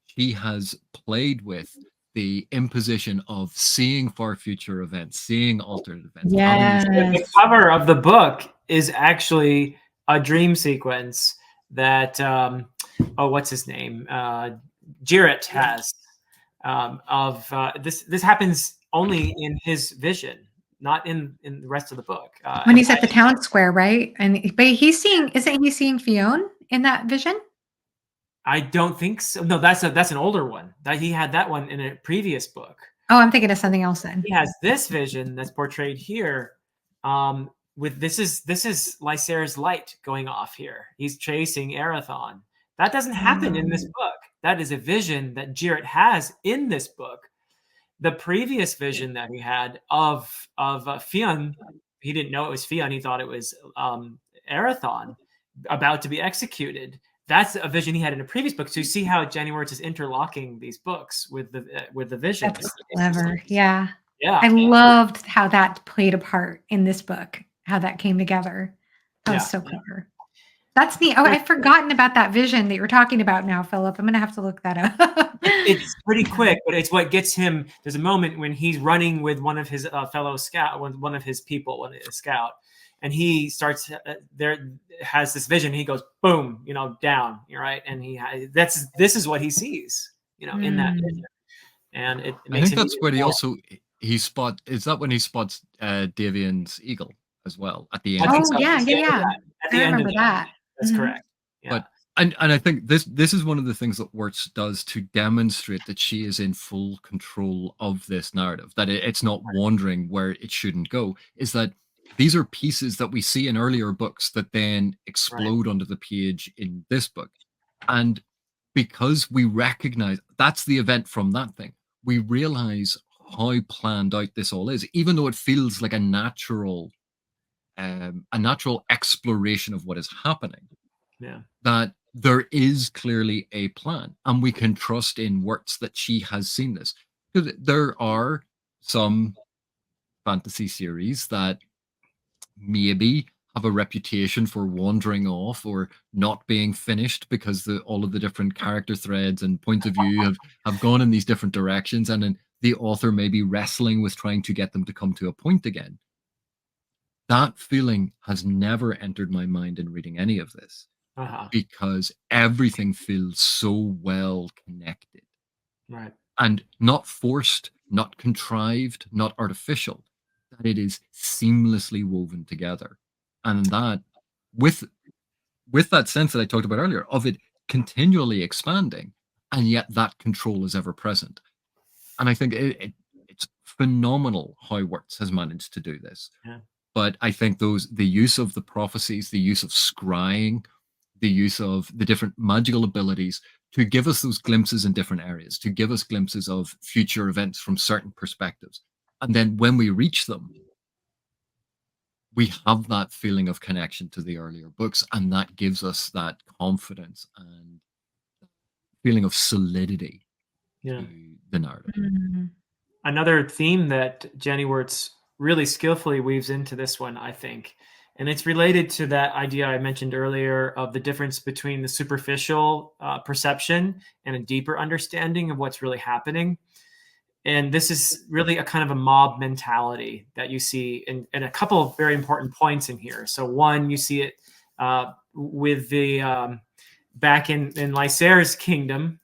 she has played with the imposition of seeing far future events, seeing alternate events. Yes. The cover of the book is actually a dream sequence that what's his name? Jarrett has this happens only in his vision, not in the rest of the book. When he's at the town square, right? But isn't he seeing Fionn in that vision? I don't think so. No, that's an older one. That he had that one in a previous book. Oh, I'm thinking of something else then. He has this vision that's portrayed here. With this is Lycera's light going off here. He's chasing Arathon. That doesn't happen in this book. That is a vision that Jarrett has in this book. The previous vision that he had of Fionn, he didn't know it was Fionn. He thought it was Arathon about to be executed. That's a vision he had in a previous book. So you see how Janny Wurts is interlocking these books with the visions. That's clever. Yeah. Yeah. I loved how that played a part in this book, how that came together. That was so clever. That's neat. Oh, I've forgotten about that vision that you're talking about now, Philip. I'm going to have to look that up. It's pretty quick, but it's what gets him. There's a moment when he's running with one of his fellow scout, one of his people, a scout, and he starts has this vision. He goes boom, down. You're right, and this is what he sees, in that vision, and it makes. I think that's where he spots. Is that when he spots Davian's eagle as well at the end? Oh yeah. At the end of that. That's correct. Yeah. But and I think this is one of the things that Wurts does to demonstrate that she is in full control of this narrative, that it's not wandering where it shouldn't go, is that these are pieces that we see in earlier books that then explode onto the page in this book. And because we recognize that's the event from that thing, we realize how planned out this all is, even though it feels like a natural exploration of what is happening. Yeah. That there is clearly a plan, and we can trust in Wurts that she has seen this. Because there are some fantasy series that maybe have a reputation for wandering off or not being finished because all of the different character threads and points of view have gone in these different directions, and then the author may be wrestling with trying to get them to come to a point again. That feeling has never entered my mind in reading any of this, because everything feels so well connected. Right. And not forced, not contrived, not artificial, that it is seamlessly woven together. And that, with that sense that I talked about earlier, of it continually expanding, and yet that control is ever present. And I think it's phenomenal how Wurts has managed to do this. Yeah. But I think the use of the prophecies, the use of scrying, the use of the different magical abilities to give us those glimpses in different areas, to give us glimpses of future events from certain perspectives. And then when we reach them, we have that feeling of connection to the earlier books, and that gives us that confidence and feeling of solidity Yeah. to the narrative. Mm. Another theme that Janny Wurts really skillfully weaves into this one, I think, and it's related to that idea I mentioned earlier of the difference between the superficial perception and a deeper understanding of what's really happening. And this is really a kind of a mob mentality that you see in a couple of very important points in here. So one, you see it with the back in Lysair's kingdom.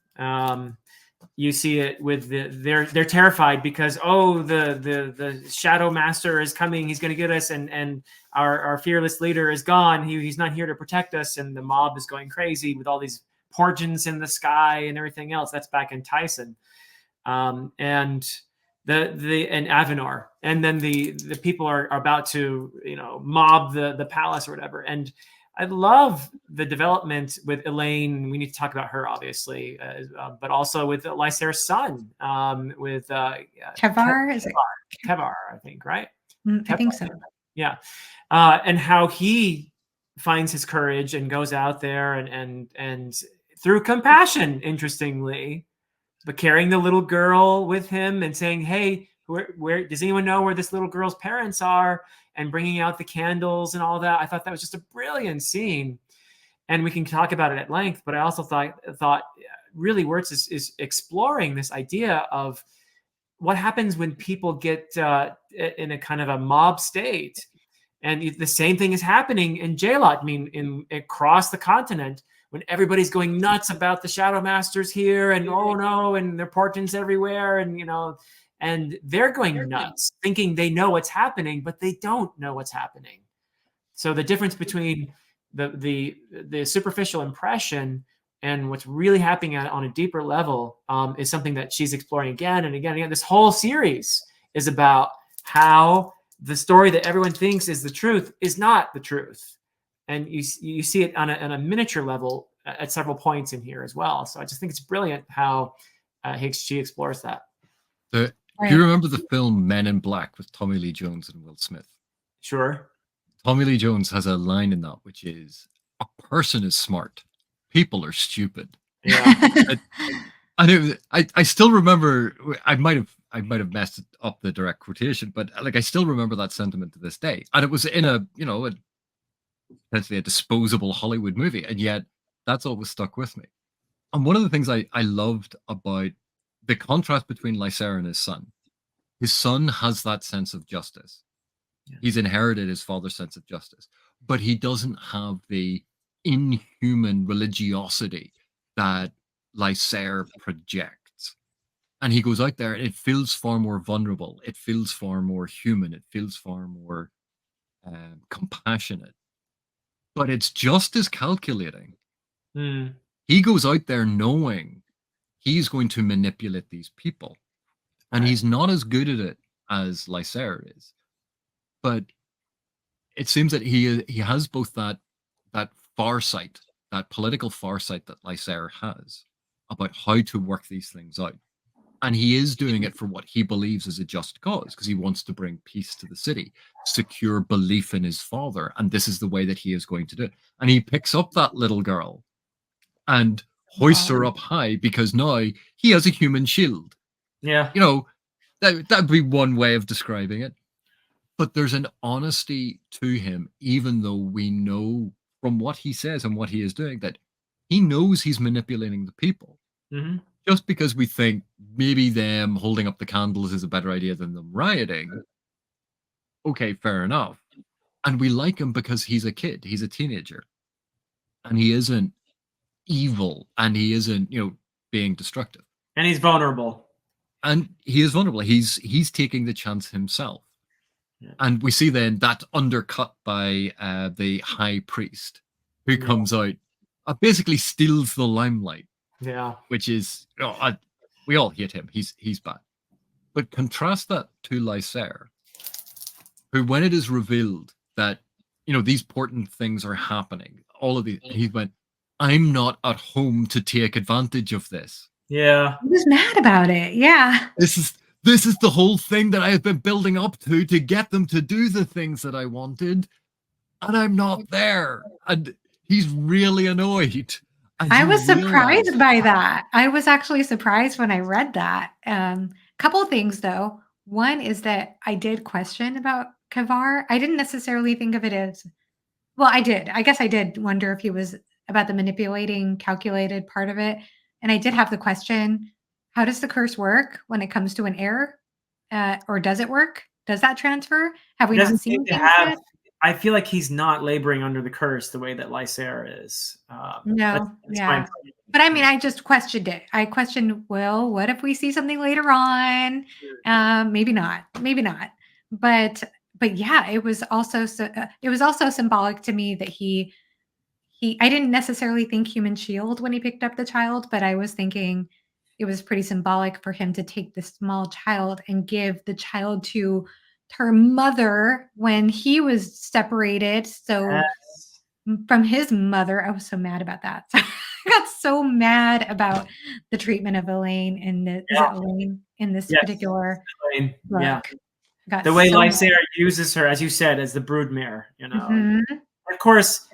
You see it with they're terrified because the shadow master is coming, he's going to get us, and our fearless leader is gone, he's not here to protect us, and the mob is going crazy with all these portents in the sky and everything else. That's back in Tyson, and and Avenor, and then the people are about to mob the palace or whatever. And I love the development with Elaine. We need to talk about her, obviously, but also with Lysair's son, with Kevar, is it? Kevar, I think, right? I think so. Yeah, and how he finds his courage and goes out there and through compassion, interestingly, but carrying the little girl with him and saying, "Hey, where does anyone know where this little girl's parents are?" And bringing out the candles and all that. I thought that was just a brilliant scene, and we can talk about it at length. But I also thought really Wurts is exploring this idea of what happens when people get in a kind of a mob state, and the same thing is happening in Jalot. I mean, across the continent, when everybody's going nuts about the Shadow Masters here, and oh no, and there are portents everywhere, and they're going nuts, thinking they know what's happening, but they don't know what's happening. So the difference between the superficial impression and what's really happening on a deeper level is something that she's exploring again and again and again. This whole series is about how the story that everyone thinks is the truth is not the truth. And you see it on a miniature level at several points in here as well. So I just think it's brilliant how she explores that. Do you remember the film Men in Black with Tommy Lee Jones and Will Smith? Sure. Tommy Lee Jones has a line in that which is, "A person is smart, people are stupid." Yeah. And I still remember, I might have messed up the direct quotation, but like I still remember that sentiment to this day. And it was in a potentially a disposable Hollywood movie, and yet that's always stuck with me. And one of the things I loved about the contrast between Lysair and his son has that sense of justice. Yeah. He's inherited his father's sense of justice, but he doesn't have the inhuman religiosity that Lysair projects. And he goes out there and it feels far more vulnerable. It feels far more human. It feels far more compassionate. But it's just as calculating. Mm. He goes out there knowing he's going to manipulate these people. And he's not as good at it as Lysair is. But it seems that he has both that farsight, that political farsight that Lysair has about how to work these things out. And he is doing it for what he believes is a just cause, because he wants to bring peace to the city, secure belief in his father. And this is the way that he is going to do it. And he picks up that little girl and hoists her up high because now he has a human shield. Yeah. That'd be one way of describing it. But there's an honesty to him, even though we know from what he says and what he is doing that he knows he's manipulating the people. Mm-hmm. Just because we think maybe them holding up the candles is a better idea than them rioting. Okay, fair enough. And we like him because he's a kid. He's a teenager. And he isn't evil. And he isn't, being destructive. And he's vulnerable. And he is vulnerable. He's taking the chance himself. Yeah. And we see then that undercut by the high priest, who comes out, basically steals the limelight. Yeah, which is we all hate him. He's bad. But contrast that to Lysair, who, when it is revealed that these important things are happening, all of these, he went, "I'm not at home to take advantage of this." Yeah, he was mad about it. Yeah, this This is the whole thing that I have been building up to get them to do the things that I wanted, and I'm not there. And he's really annoyed. And I you was realize, surprised by that. I was actually surprised when I read that. Couple things though. One is that I did question about Kavar. I didn't necessarily think of it as, well, I did. I guess I did wonder if he was about the manipulating, calculated part of it. And I did have the question, how does the curse work when it comes to an heir? Or does it work? Does that transfer? Have He we not doesn't seem seen to things have. yet? I feel like he's not laboring under the curse the way that Lysair is. No, That's my yeah. impression. But I mean, I just questioned it. I questioned, well, what if we see something later on? Maybe not. Maybe not. But yeah, it was also it was also symbolic to me that I didn't necessarily think human shield when he picked up the child, but I was thinking it was pretty symbolic for him to take this small child and give the child to her mother when he was separated. So Yes. from his mother. I was so mad about that. I got so mad about the treatment of Elaine in the is it Yeah. Elaine in this Yes. particular Elaine, book? yeah. I got The way so Lysair uses her, as you said, as the broodmare, Mhm. Of course,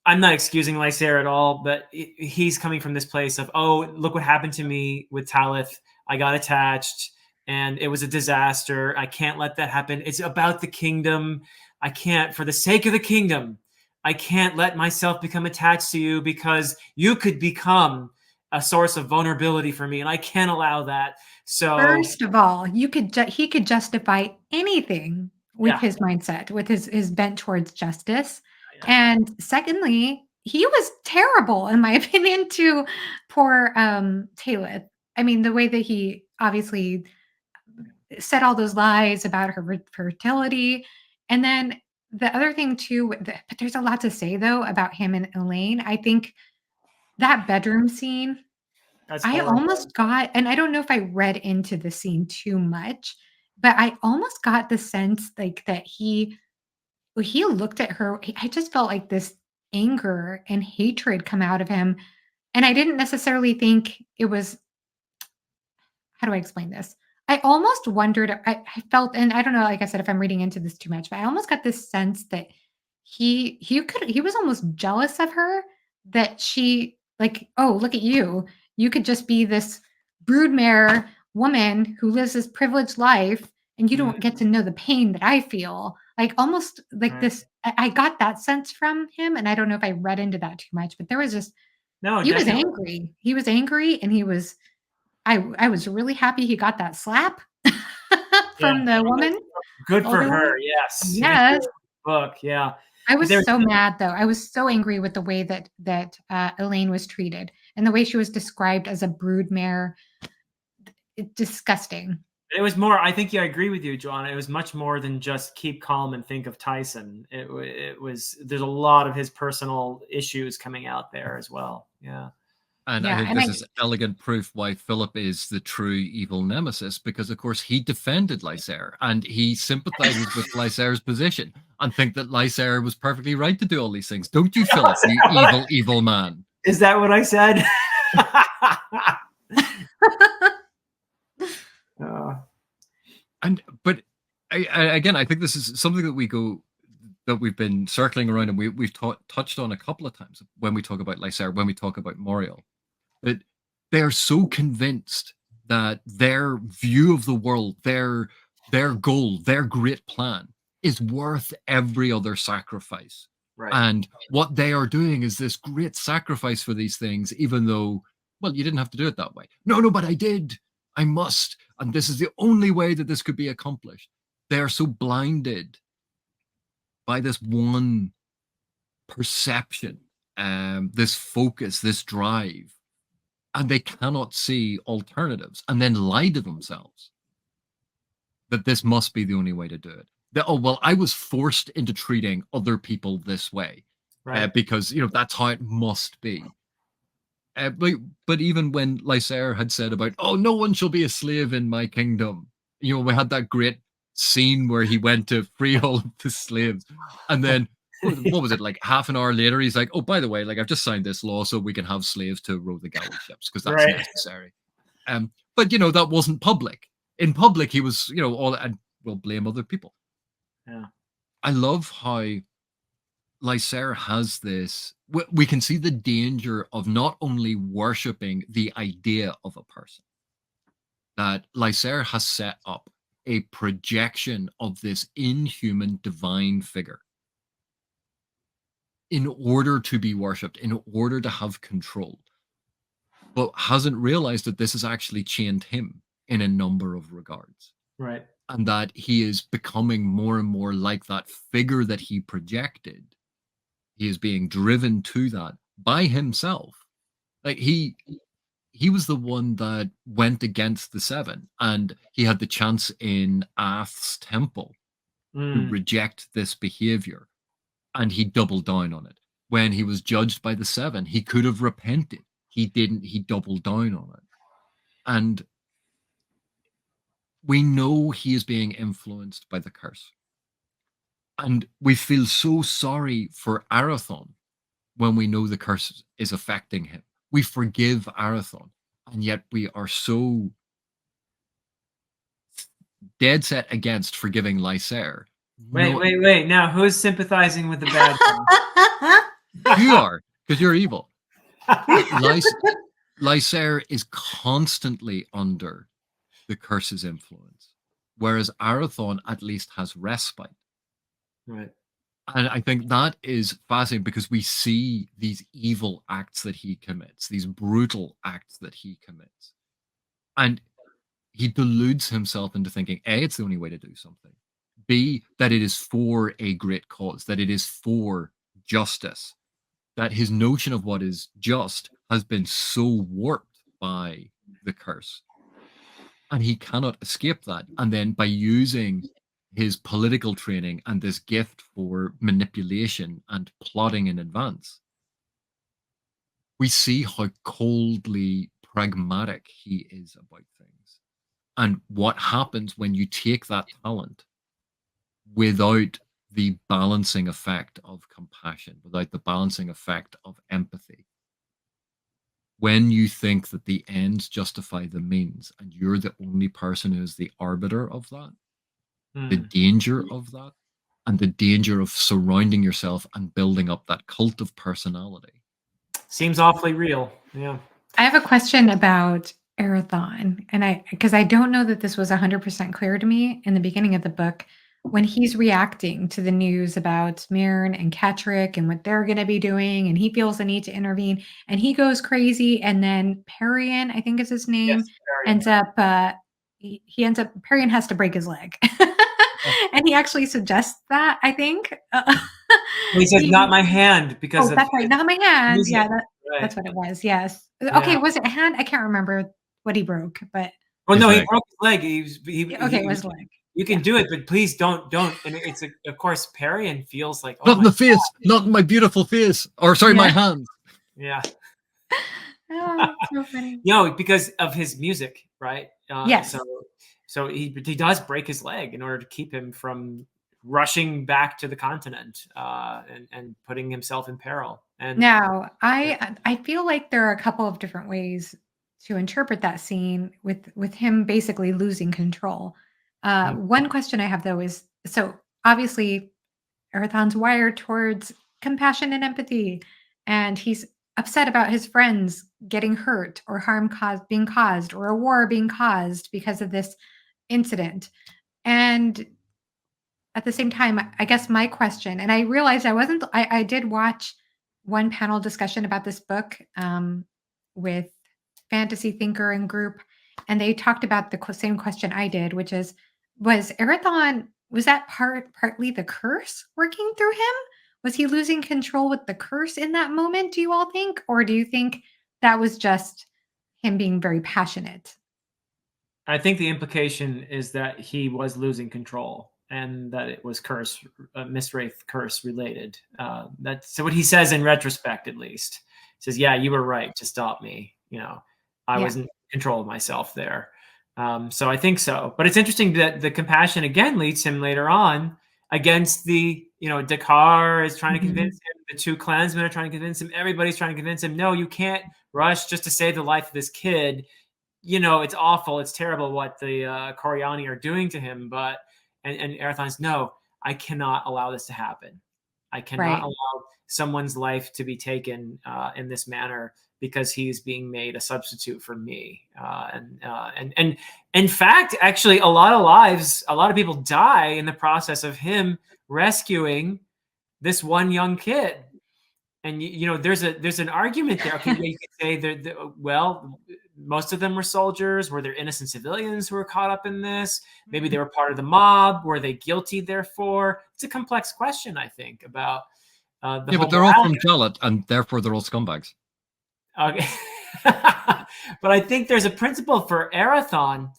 I'm not excusing Lysair at all, but he's coming from this place of, oh, look what happened to me with Talith. I got attached and it was a disaster. I can't let that happen. It's about the kingdom. I can't, for the sake of the kingdom, I can't let myself become attached to you because you could become a source of vulnerability for me, and I can't allow that. So, First of all, he could justify anything with yeah, his mindset, with his bent towards justice. yeah. And secondly, he was terrible, in my opinion, to poor Talith. I mean, the way that he obviously said all those lies about her fertility. And then the other thing too, but there's a lot to say though about him and Elaine. I think that bedroom scene, That's I horrible. almost got, and I don't know if I read into the scene too much, but I almost got the sense like that when he looked at her, I just felt like this anger and hatred come out of him. And I didn't necessarily think it was, how do I explain this? I almost wondered, I felt, and I don't know, like I said, if I'm reading into this too much, but I almost got this sense that he was almost jealous of her, that she like, oh, look at you. You could just be this broodmare woman who lives this privileged life and you Mm, don't get to know the pain that I feel. Like almost like right. this, I got that sense from him. And I don't know if I read into that too much, but there was just, No, he was definitely. angry. He was angry and he was I was really happy he got that slap Yeah. from the woman, Good for older her. woman. Yes. Even Yes. for the book. Yeah. I was There's so mad though. I was so angry with the way that Elaine was treated and the way she was described as a broodmare. Disgusting. It was more. I think, yeah, I agree with you, Joanna. It was much more than just keep calm and think of Tyson. It was. There's a lot of his personal issues coming out there as well. Yeah. and I Yeah, think and this is elegant proof why Philip is the true evil nemesis, because of course he defended Lysair and he sympathizes with Lysair's position and think that Lysair was perfectly right to do all these things. Don't you, Philip, you evil, evil man? Is that what I said? But again, I think this is something that we've been circling around, and we've touched on a couple of times when we talk about Lysair, when we talk about Moriel, that they are so convinced that their view of the world, their goal, their great plan is worth every other sacrifice. Right. And what they are doing is this great sacrifice for these things, even though, well, you didn't have to do it that way. No, but I did. I must. And this is the only way that this could be accomplished. They are so blinded by this one perception, this focus, this drive, and they cannot see alternatives and then lie to themselves that this must be the only way to do it. That, oh, well, I was forced into treating other people this way, Right. because, that's how it must be. But even when Lysair had said about, oh, no one shall be a slave in my kingdom, we had that great scene where he went to free all of the slaves. And then, what was it, like half an hour later, he's like, oh, by the way, like I've just signed this law so we can have slaves to row the galley ships because that's Right. necessary. But, that wasn't public. in public, he was, all, and will blame other people. Yeah. I love how Lysair has this. We can see the danger of not only worshipping the idea of a person, that Lysair has set up a projection of this inhuman divine figure in order to be worshipped, in order to have control, but hasn't realized that this has actually chained him in a number of regards. Right. And that he is becoming more and more like that figure that he projected. He is being driven to that by himself. Like he was the one that went against the Seven, and he had the chance in Ath's temple to reject this behavior, and he doubled down on it. When he was judged by the Seven, he could have repented. He didn't. He doubled down on it. And we know he is being influenced by the curse. And we feel so sorry for Arathon when we know the curse is affecting him. We forgive Arathon, and yet we are so dead set against forgiving Lysair. Wait. Now, who's sympathizing with the bad guy? You are, because you're evil. Lysair is constantly under the curse's influence, whereas Arathon at least has respite. Right. And I think that is fascinating because we see these evil acts that he commits, these brutal acts that he commits. And he deludes himself into thinking, A, it's the only way to do something. B, that it is for a great cause, that it is for justice, that his notion of what is just has been so warped by the curse. And he cannot escape that. And then by using his political training and this gift for manipulation and plotting in advance, we see how coldly pragmatic he is about things. And what happens when you take that talent without the balancing effect of compassion, without the balancing effect of empathy. When you think that the ends justify the means and you're the only person who is the arbiter of that, the danger of that, and the danger of surrounding yourself and building up that cult of personality. Seems awfully real. Yeah. I have a question about Arathon, and because I don't know that this was 100% clear to me in the beginning of the book, when he's reacting to the news about Mirn and Ketrick and what they're going to be doing, and he feels the need to intervene, and he goes crazy, and then Perian, I think is his name, Yes, ends up, Perian has to break his leg. And he actually suggests that, I think. He says, "Not my hand," because that's right, not my hand. music. Yeah, Right. that's what it was. Yes. Yeah. Okay, was it a hand? I can't remember what he broke, but Well, no, His he leg. broke his leg. it was leg. You can do it, but please don't. And it's of course, Perian feels like, oh Not in my the face, not in my beautiful face, or sorry, my hands. yeah. Oh, so funny. Because of his music, right? Yes. So he does break his leg in order to keep him from rushing back to the continent and putting himself in peril. And Now, I feel like there are a couple of different ways to interpret that scene with him basically losing control. One question I have though is, so obviously Arathon's wired towards compassion and empathy, and he's upset about his friends getting hurt or harm being caused or a war being caused because of this incident. And at the same time, I guess my question, and I realized I did watch one panel discussion about this book with Fantasy Thinker and group, and they talked about the same question I did, which is, was Arathon, was that partly the curse working through him? Was he losing control with the curse in that moment, do you all think? Or do you think that was just him being very passionate? I think the implication is that he was losing control and that it was Mistwraith curse related. That's what he says in retrospect, at least. He says, yeah, you were right to stop me. I wasn't in control of myself there. So I think so. But it's interesting that the compassion again leads him later on against the, Dakar is trying to convince him. The two clansmen are trying to convince him. Everybody's trying to convince him, no, you can't rush just to save the life of this kid. it's awful, it's terrible what the Coriani are doing to him, but and Arathon's, no, I cannot allow this to happen. I cannot Right. allow someone's life to be taken in this manner because he's being made a substitute for me. And in fact, actually, a lot of people die in the process of him rescuing this one young kid. And there's an argument there. Okay, yeah, you could say well, most of them were soldiers. Were there innocent civilians who were caught up in this? Maybe they were part of the mob. Were they guilty? Therefore, it's a complex question, I think, about the Yeah, whole but they're all from morality. Jalat, and therefore they're all scumbags. Okay. But I think there's a principle for Arathon.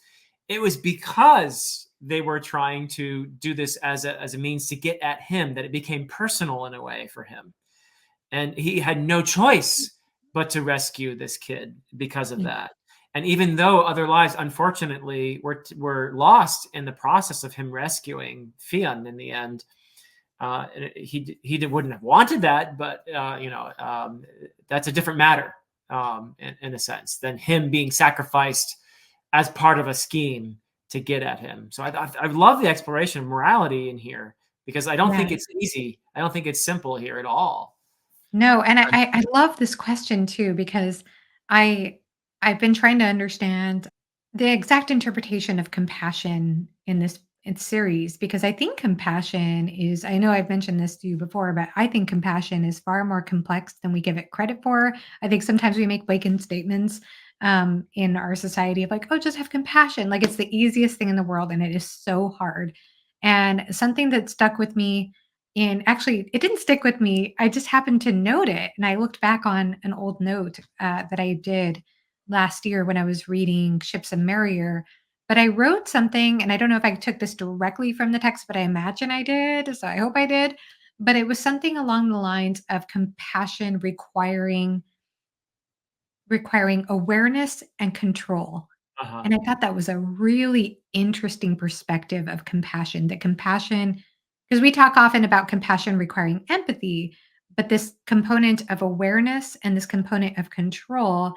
It was because they were trying to do this as a means to get at him that it became personal in a way for him. And he had no choice but to rescue this kid because of that. And even though other lives, unfortunately, were lost in the process of him rescuing Fionn in the end, he wouldn't have wanted that, but that's a different matter in a sense than him being sacrificed as part of a scheme to get at him. So I love the exploration of morality in here because I don't think it's easy. I don't think it's simple here at all. No, and I love this question too because I I've been trying to understand the exact interpretation of compassion in this series because I think compassion is I know I've mentioned this to you before, but I think compassion is far more complex than we give it credit for. I think sometimes we make blanket statements in our society of like, oh, just have compassion. Like it's the easiest thing in the world, and it is so hard. And something that stuck with me actually, it didn't stick with me. I just happened to note it, and I looked back on an old note that I did last year when I was reading Ships of Merrier. But I wrote something, and I don't know if I took this directly from the text, but I imagine I did. So I hope I did. But it was something along the lines of compassion requiring awareness and control. Uh-huh. And I thought that was a really interesting perspective of compassion, that compassion, because we talk often about compassion requiring empathy, but this component of awareness and this component of control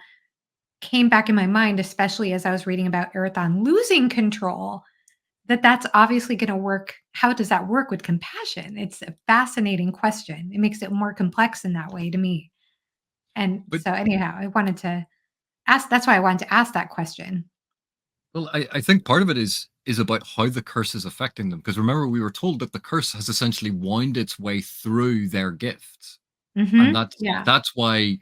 came back in my mind, especially as I was reading about Erathon losing control, that's obviously going to work. How does that work with compassion? It's a fascinating question. It makes it more complex in that way to me. And But so anyhow, I wanted to ask, that's why I wanted to ask that question. well, I think part of it is about how the curse is affecting them. Because remember, we were told that the curse has essentially wound its way through their gifts. And Yeah. that's why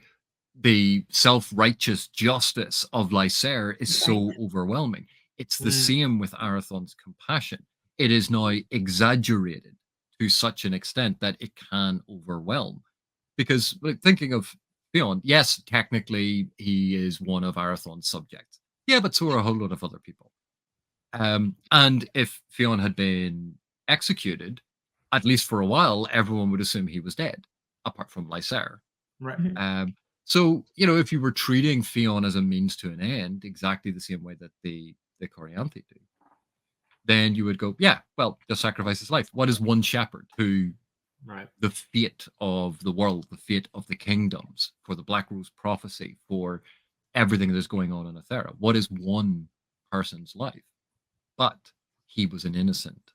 the self-righteous justice of Lysair is Right. so overwhelming. It's the Mm. same with Arathon's compassion. It is now exaggerated to such an extent that it can overwhelm. Because like, thinking of Theon, yes, technically he is one of Arathon's subjects. Yeah, but so are a whole lot of other people. And if Fionn had been executed, at least for a while, everyone would assume he was dead, apart from Lysair. Right. Mhm. So, if you were treating Fionn as a means to an end, exactly the same way that the Corianthe do, then you would go, yeah, well, just sacrifice his life. What is one shepherd who Right. the fate of the world, the fate of the kingdoms, for the Black Rose prophecy, for everything that is going on in Athera? What is one person's life? But he was an innocent,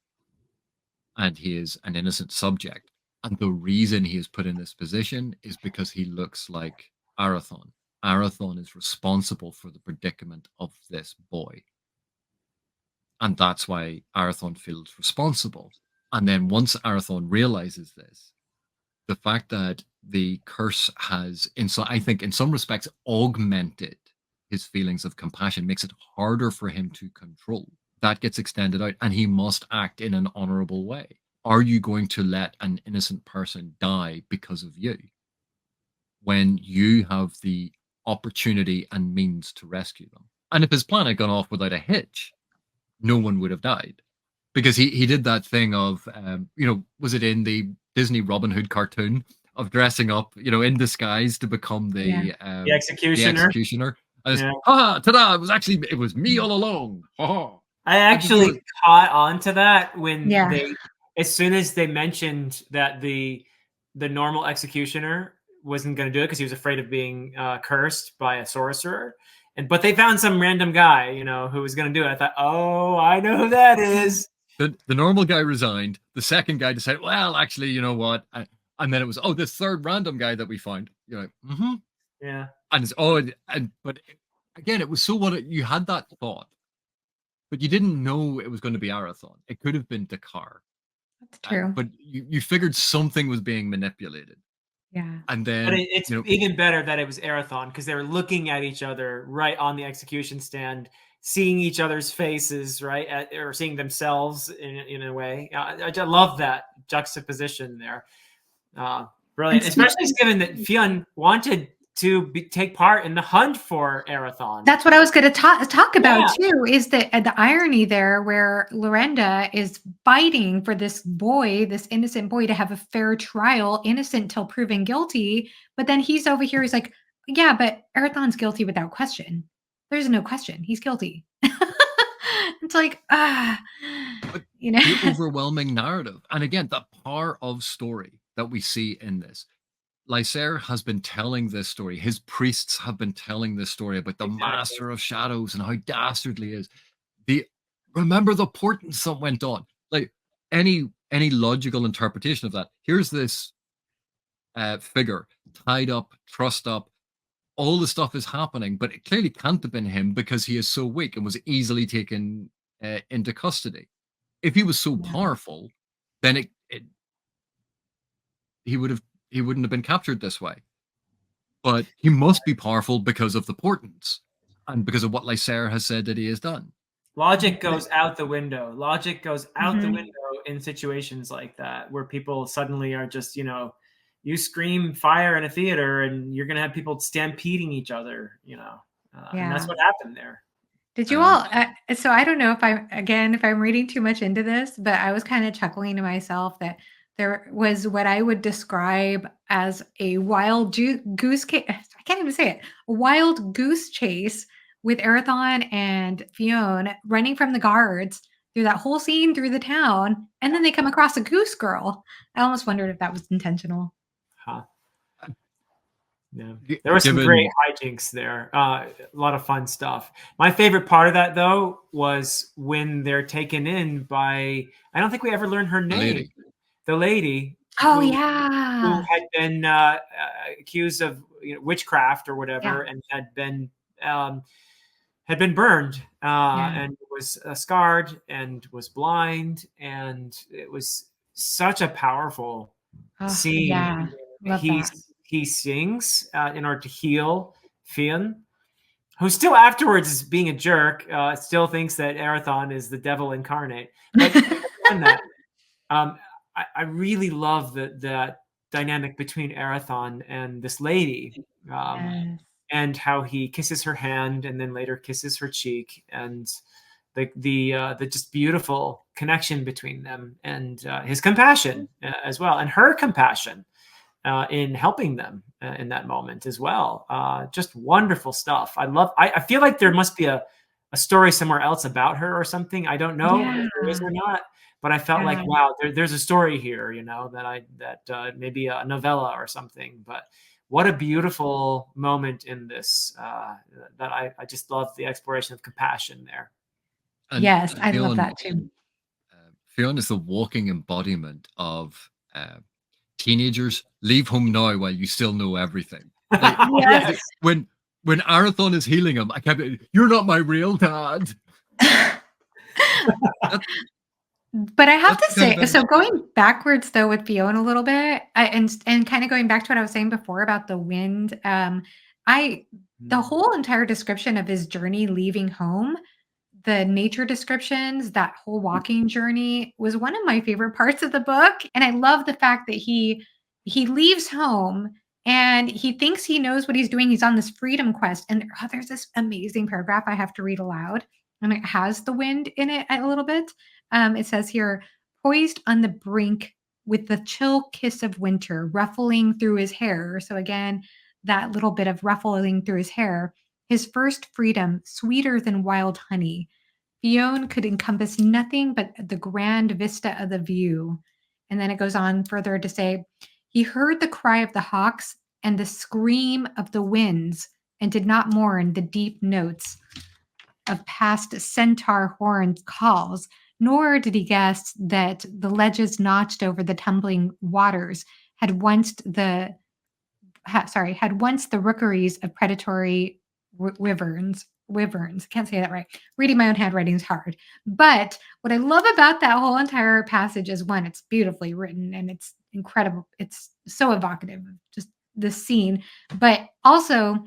and he is an innocent subject. And the reason he is put in this position is because he looks like Arathon. Arathon is responsible for the predicament of this boy. And that's why Arathon feels responsible. And then once Arathon realizes this, the fact that the curse has, I think, in some respects, augmented his feelings of compassion, makes it harder for him to control. That gets extended out, and he must act in an honorable way. Are you going to let an innocent person die because of you when you have the opportunity and means to rescue them? And if his plan had gone off without a hitch, no one would have died, because he did that thing of was it in the Disney Robin Hood cartoon of dressing up in disguise to become Yeah. The the executioner. executioner. And it's, Yeah. ta-da, it was me all along. I I just thought actually caught on to that when Yeah. as soon as they mentioned that the normal executioner wasn't going to do it because he was afraid of being cursed by a sorcerer, but they found some random guy, who was going to do it. I thought, oh, I know who that is. The normal guy resigned. The second guy decided, well, actually, you know what? And then it was, oh, this third random guy that we found. You're like, mm-hmm. Yeah. And it's, but again, it was so what you had that thought, but you didn't know it was going to be Arathon. It could have been Dakar. That's true. But you figured something was being manipulated. Yeah. And then, but it's even better that it was Arathon, because they were looking at each other right on the execution stand, seeing each other's faces, right, or seeing themselves in a way. I just love that juxtaposition there. Brilliant, especially given that Fionn wanted to take part in the hunt for Arathon. That's what I was going to talk about too, is the irony there where Lorenda is fighting for this boy, this innocent boy, to have a fair trial, innocent till proven guilty. But then he's over here, he's like, yeah, but Arathon's guilty without question. There's no question. He's guilty. It's like, the overwhelming narrative. And again, the power of story that we see in this. Lysair has been telling this story. His priests have been telling this story about the Master of Shadows and how dastardly he is. Remember the portents that went on. Like any logical interpretation of that. Here's this figure tied up, trussed up. All the stuff is happening, but it clearly can't have been him because he is so weak and was easily taken into custody. If he was so powerful, then he wouldn't have been captured this way. But he must be powerful because of the portents and because of what Lysair has said that he has done. Logic goes out the window. Logic goes out the window in situations like that, where people suddenly are just, you scream fire in a theater and you're going to have people stampeding each other, and that's what happened there. Did you all, so I don't know if I'm reading too much into this, but I was kind of chuckling to myself that there was what I would describe as a wild goose chase. I can't even say it. A wild goose chase with Arathon and Fionn running from the guards through that whole scene through the town. And then they come across a goose girl. I almost wondered if that was intentional. Huh. Yeah, there were some great hijinks there. A lot of fun stuff. My favorite part of that, though, was when they're taken in by, I don't think we ever learned her name. The lady. Oh, who had been accused of witchcraft or whatever, and had been burned and was scarred and was blind, and it was such a powerful scene. Yeah, love that. He sings in order to heal Fionn, who still afterwards is being a jerk, still thinks that Arathon is the devil incarnate. But that, I really love the dynamic between Arathon and this lady, and how he kisses her hand and then later kisses her cheek, and the just beautiful connection between them, and his compassion as well, and her compassion in helping them in that moment as well. Just wonderful stuff. I feel like there must be a story somewhere else about her or something. I don't know if there is or not, but I felt like, wow, there's a story here, that maybe a novella or something. But what a beautiful moment in this, that I just love the exploration of compassion there. And yes, I love that too. Fionn is the walking embodiment of teenagers, leave home now while you still know everything. Like, yes. When Arathon is healing him, I kept, you're not my real dad. But I have to say, so going backwards though with Fionn a little bit, and kind of going back to what I was saying before about the wind, the whole entire description of his journey leaving home, the nature descriptions, that whole walking journey was one of my favorite parts of the book. And I love the fact that he leaves home and he thinks he knows what he's doing. He's on this freedom quest. And there's this amazing paragraph I have to read aloud. And it has the wind in it a little bit. It says here, poised on the brink with the chill kiss of winter ruffling through his hair. So again, that little bit of ruffling through his hair. His first freedom, sweeter than wild honey. Fionn could encompass nothing but the grand vista of the view. And then it goes on further to say, he heard the cry of the hawks and the scream of the winds and did not mourn the deep notes of past centaur horn calls, nor did he guess that the ledges notched over the tumbling waters had once the rookeries of predatory wyverns. Can't say that right. Reading my own handwriting is hard. But what I love about that whole entire passage is, one, it's beautifully written and it's incredible. It's so evocative, just the scene. But also,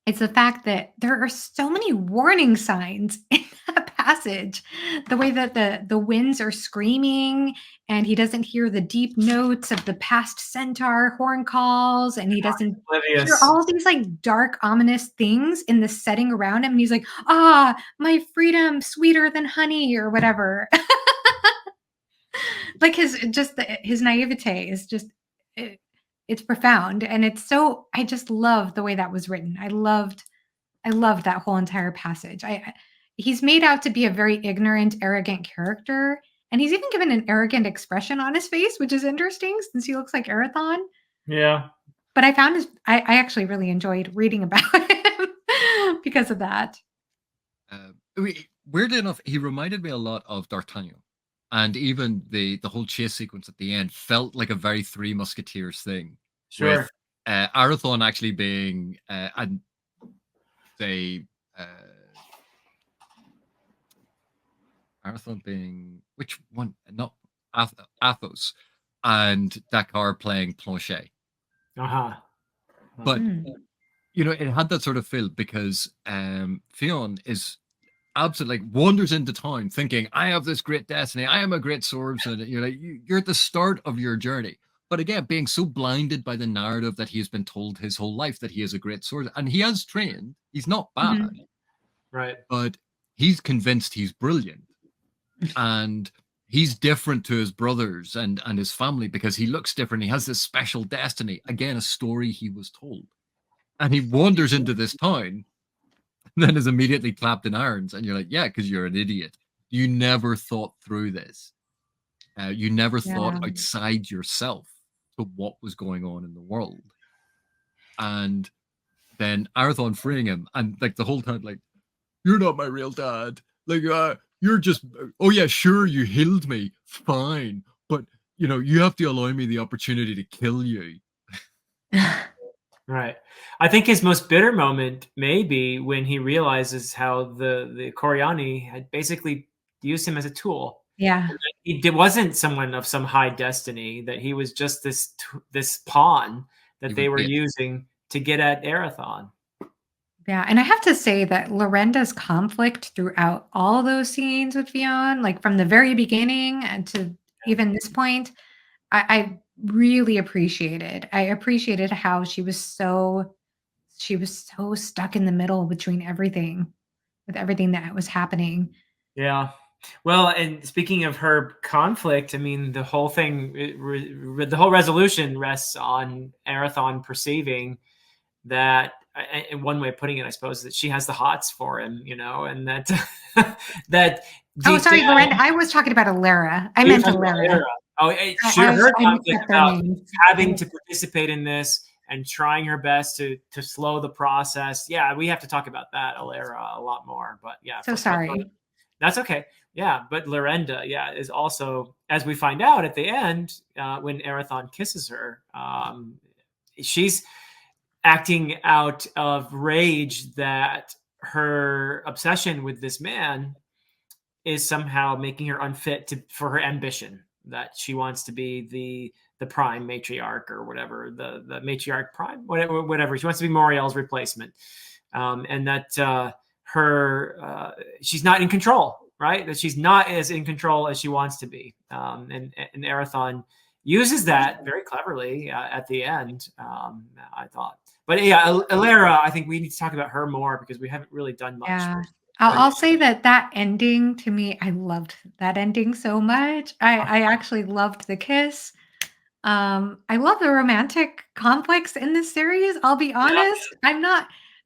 it's the fact that there are so many warning signs in that passage. The way that the winds are screaming, and he doesn't hear the deep notes of the past centaur horn calls, and he doesn't hear Oblivious. all these like dark, ominous things in the setting around him. And he's like, "Ah, my freedom, sweeter than honey," or whatever. Like his naivete is just it's profound, and it's so. I just love the way that was written. I loved that whole entire passage. He's made out to be a very ignorant, arrogant character, and he's even given an arrogant expression on his face, which is interesting since he looks like Erathon. Yeah. But I actually really enjoyed reading about him because of that. Weirdly enough, he reminded me a lot of D'Artagnan, and even the whole chase sequence at the end felt like a very Three Musketeers thing. Sure. With Arathon actually being Arathon being which one? Not Athos, and Dakar playing Planchet. Uh-huh. But you know, it had that sort of feel because Fionn is absolutely like wanders into town thinking, I have this great destiny, I am a great swordsman. You're like, you're at the start of your journey. But again, being so blinded by the narrative that he has been told his whole life that he is a great swordsman, and he has trained, he's not bad, right? But he's convinced he's brilliant, and he's different to his brothers and his family because he looks different. He has this special destiny. Again, a story he was told, and he wanders into this town, and then is immediately clapped in irons. And you're like, yeah, because you're an idiot. You never thought through this. You never thought outside yourself to what was going on in the world. And then Arathon freeing him, and like the whole time, like, you're not my real dad. Like, you're just, oh yeah, sure, you healed me, fine, but you know, you have to allow me the opportunity to kill you. Right. I think his most bitter moment may be when he realizes how the Coriani had basically used him as a tool. Yeah. He wasn't someone of some high destiny, that he was just this pawn that they were using to get at Arathon. Yeah, and I have to say that Lorenda's conflict throughout all those scenes with Fionn, like from the very beginning and to even this point, I really appreciated. I appreciated how she was so stuck in the middle between everything, with everything that was happening. Yeah. Well, and speaking of her conflict, I mean, the whole thing, the whole resolution rests on Arathon perceiving that, in one way of putting it, I suppose, that she has the hots for him, you know, and that that. Oh, sorry, Lorenda. I was talking about Alara. I meant Alara. Oh, sure. Her conflict about having to participate in this and trying her best to slow the process. Yeah, we have to talk about that, Alara, a lot more. But yeah, so sorry. That's okay. Yeah, but Lorenda, yeah, is also, as we find out at the end, when Arathon kisses her, she's acting out of rage that her obsession with this man is somehow making her unfit for her ambition, that she wants to be the prime matriarch or whatever, the matriarch prime, whatever. She wants to be Moriel's replacement, and that she's not in control, right? That she's not as in control as she wants to be, and Arathon uses that very cleverly at the end, I thought. But yeah, Alara, I think we need to talk about her more because we haven't really done much. Yeah. I'll say that ending, to me, I loved that ending so much. I actually loved the kiss. I love the romantic conflicts in this series. I'll be honest. Yeah.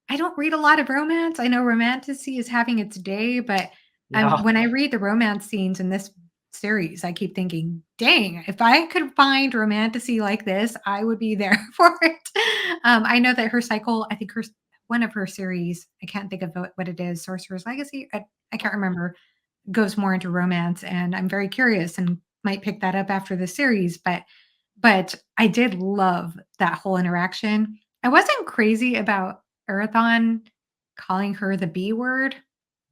I don't read a lot of romance. I know romantasy is having its day, but when I read the romance scenes in this series, I keep thinking, dang, if I could find romantasy like this, I would be there for it. I know that her cycle, I think one of her series, I can't think of what it is, Sorcerer's Legacy. I can't remember, goes more into romance, and I'm very curious and might pick that up after the series. But I did love that whole interaction. I wasn't crazy about Erathon calling her the B word.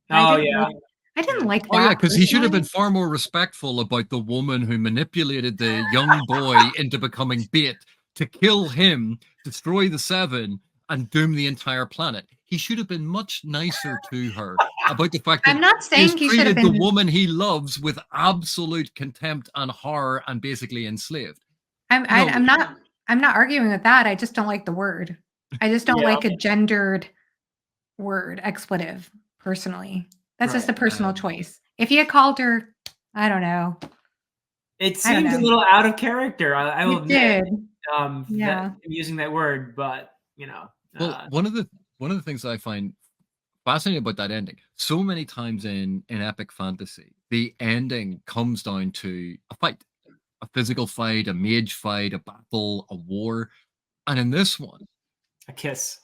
Oh yeah. I didn't like Oh yeah, that because he should have been personally. far more respectful about the woman who manipulated the young boy into becoming bait to kill him, destroy the Seven, and doom the entire planet. He should have been much nicer to her about the fact that I'm not he has saying he should have treated the been. woman he loves with absolute contempt and horror and basically enslaved. You know, I'm not arguing with that. I just don't like the word. I just don't Yeah. like a gendered word, expletive, personally. That's just a Right. personal choice. If you had called her, I don't know. It I don't seems a know. little out of character. I will It admit did. that Yeah. I'm using that word, but well, one of the things that I find fascinating about that ending, so many times in epic fantasy, the ending comes down to a fight, a physical fight, a mage fight, a battle, a war. And in this one, a kiss.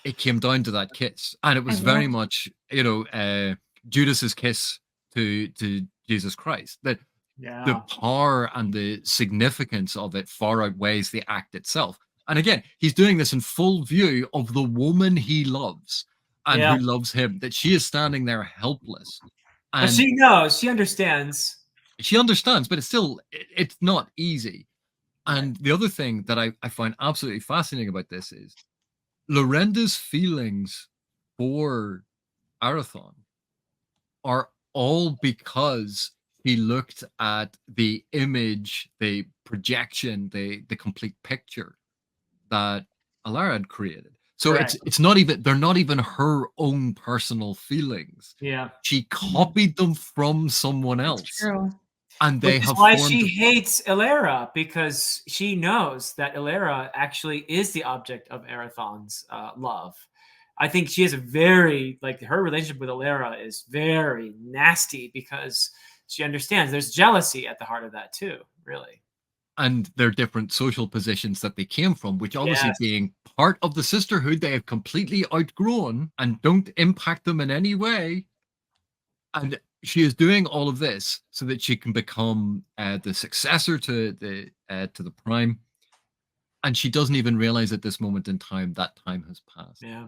it came down to that kiss. And it I was very love much, Judas's kiss to Jesus Christ. That the Yeah. power and the significance of it far outweighs the act itself. And again, he's doing this in full view of the woman he loves and Yeah. who loves him, that she is standing there helpless. But And she knows. She understands. she understands, but it's not easy. Right. And the other thing that I find absolutely fascinating about this is Lorenda's feelings for Arathon are all because he looked at the image, the projection, the complete picture that Alara had created. So Correct. it's not even, they're not even her own personal feelings. Yeah. She copied them from someone It's else, true. and Which they is have why formed. she hates Ilera, because she knows that Ilera actually is the object of Arathon's love. I think she has a very, like, her relationship with Ilera is very nasty because she understands there's jealousy at the heart of that too, really. And their different social positions that they came from, which obviously Yes. being part of the sisterhood they have completely outgrown and don't impact them in any way. And she is doing all of this so that she can become the successor to the Prime, and she doesn't even realize at this moment in time that time has passed. Yeah.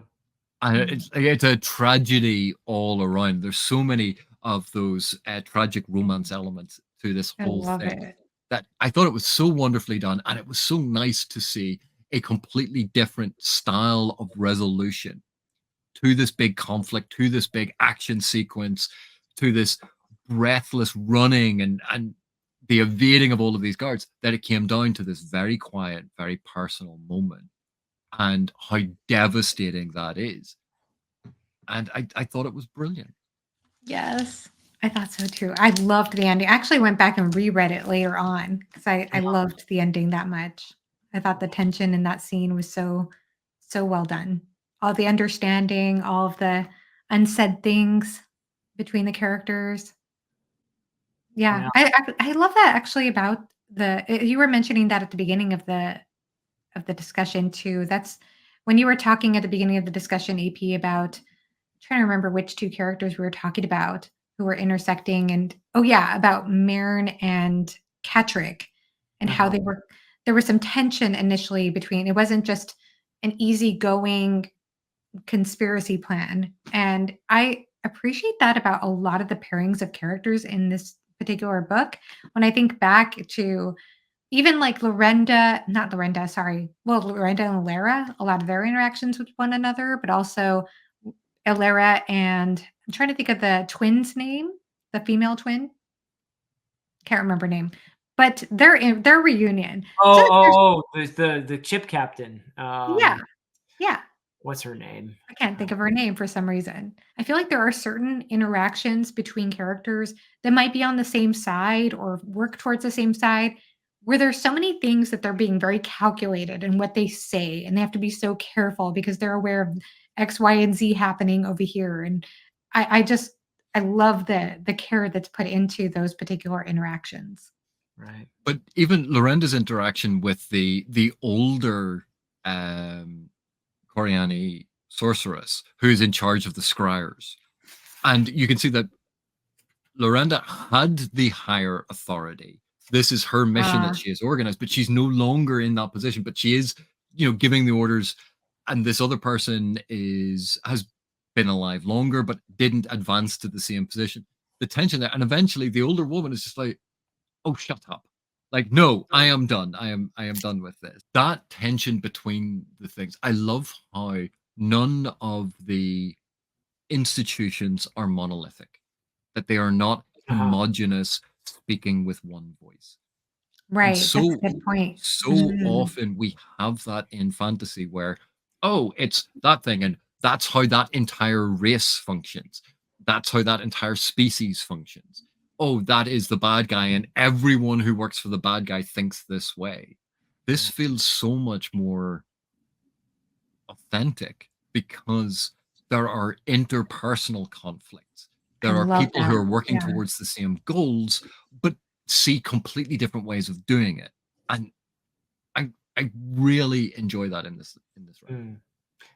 And it's a tragedy all around. There's so many of those tragic romance elements to this I whole love thing it. that I thought it was so wonderfully done, and it was so nice to see a completely different style of resolution to this big conflict, to this big action sequence, to this breathless running and the evading of all of these guards, that it came down to this very quiet, very personal moment, and how devastating that is. And I thought it was brilliant. Yes. I thought so too. I loved the ending. I actually went back and reread it later on because I loved the ending that much. I thought the tension in that scene was so well done. All the understanding, all of the unsaid things between the characters. Yeah, Yeah. I love that actually about you were mentioning that at the beginning of the discussion too. That's when you were talking at the beginning of the discussion, AP, about trying to remember which 2 characters we were talking about who were intersecting, and oh, yeah, about Mern and Catrick, and how Uh-huh. there was some tension initially between, it wasn't just an easygoing conspiracy plan, and I appreciate that about a lot of the pairings of characters in this particular book. When I think back to even, like, not Lorenda, sorry. Well, Lorenda and Lara, a lot of their interactions with one another, but also Elara and I'm trying to think of the twin's name, the female twin. Can't remember her name, but their reunion. So there's The chip captain. yeah, yeah. What's her name? I can't think of her name for some reason. I feel like there are certain interactions between characters that might be on the same side or work towards the same side, where there's so many things that they're being very calculated in what they say, and they have to be so careful because they're aware of X, Y, and Z happening over here. And I love the care that's put into those particular interactions. Right. But even Lorenda's interaction with the older um Coriani sorceress who is in charge of the scryers. And you can see that Lorenda had the higher authority. This is her mission that she has organized, but she's no longer in that position. But she is, giving the orders. And this other person has been alive longer, but didn't advance to the same position. The tension there, and eventually the older woman is just like, "Oh, shut up! Like, no, I am done. I am done with this." That tension between the things. I love how none of the institutions are monolithic. That they are not homogenous, speaking with one voice. And Right. That's a good point. so often we have that in fantasy where, oh, it's that thing, and that's how that entire race functions. That's how that entire species functions. Oh, that is the bad guy, and everyone who works for the bad guy thinks this way. This feels so much more authentic because there are interpersonal conflicts. There are people who are working towards the same goals, but see completely different ways of doing it. And I really enjoy that in this writing.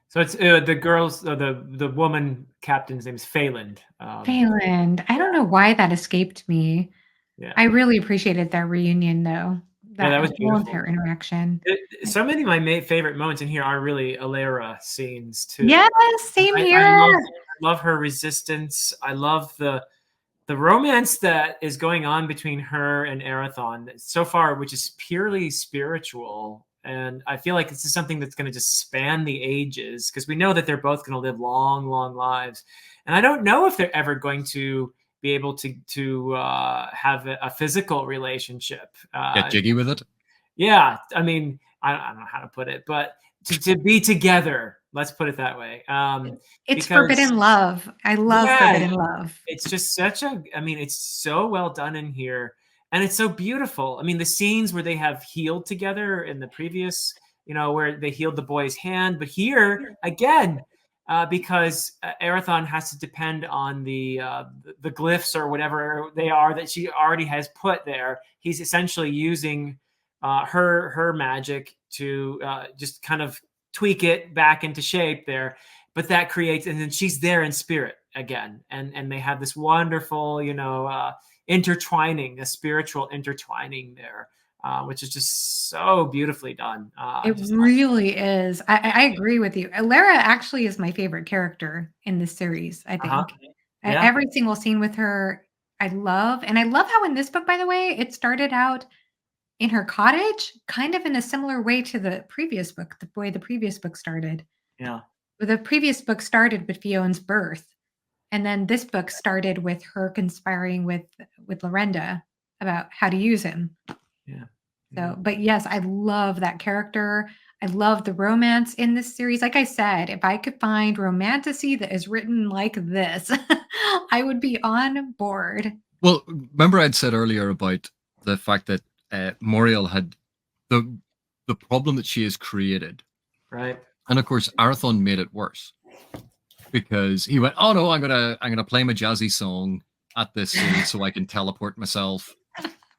So it's the woman captain's name is Phelan. Phelan. I don't know why that escaped me. Yeah. I really appreciated their reunion, though. That was beautiful. Their interaction. So many of my favorite moments in here are really Alera scenes too. Yes, same here. I love her resistance. I love the romance that is going on between her and Arathon so far, which is purely spiritual. And I feel like this is something that's going to just span the ages, because we know that they're both going to live long, long lives. And I don't know if they're ever going to be able to have a physical relationship. Get jiggy with it? Yeah. I mean, I don't know how to put it, but to be together, let's put it that way. It's forbidden love. I love forbidden love. It's just it's so well done in here. And it's so beautiful. I mean, the scenes where they have healed together in the previous, where they healed the boy's hand. But here, again, because Arathon has to depend on the glyphs or whatever they are that she already has put there. He's essentially using her magic to just kind of tweak it back into shape there. But that creates, and then she's there in spirit again. And they have this wonderful, intertwining, a spiritual intertwining there, which is just so beautifully done. It really is. I agree with you. Alera actually is my favorite character in this series, I think. Every single scene with her, I love. And I love how in this book, by the way, it started out in her cottage, kind of in a similar way to the previous book, the way the previous book started. Yeah. The previous book started with Fion's birth. And then this book started with her conspiring with Lorenda about how to use him. Yeah. So, but yes, I love that character. I love the romance in this series. Like I said, if I could find romantasy that is written like this, I would be on board. Well, remember I'd said earlier about the fact that Moriel had the problem that she has created. Right. And of course, Arathon made it worse. Because he went, oh no, I'm gonna play my jazzy song at this scene so I can teleport myself,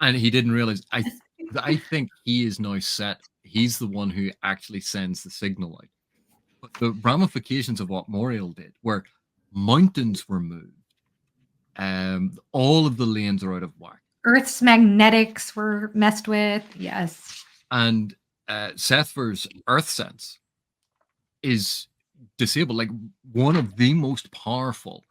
and he didn't realize. I think he is now set. He's the one who actually sends the signal out. But the ramifications of what Moriel did, where mountains were moved, all of the lanes are out of whack. Earth's magnetics were messed with. Yes, and Sethver's Earth sense is disabled, like one of the most powerful,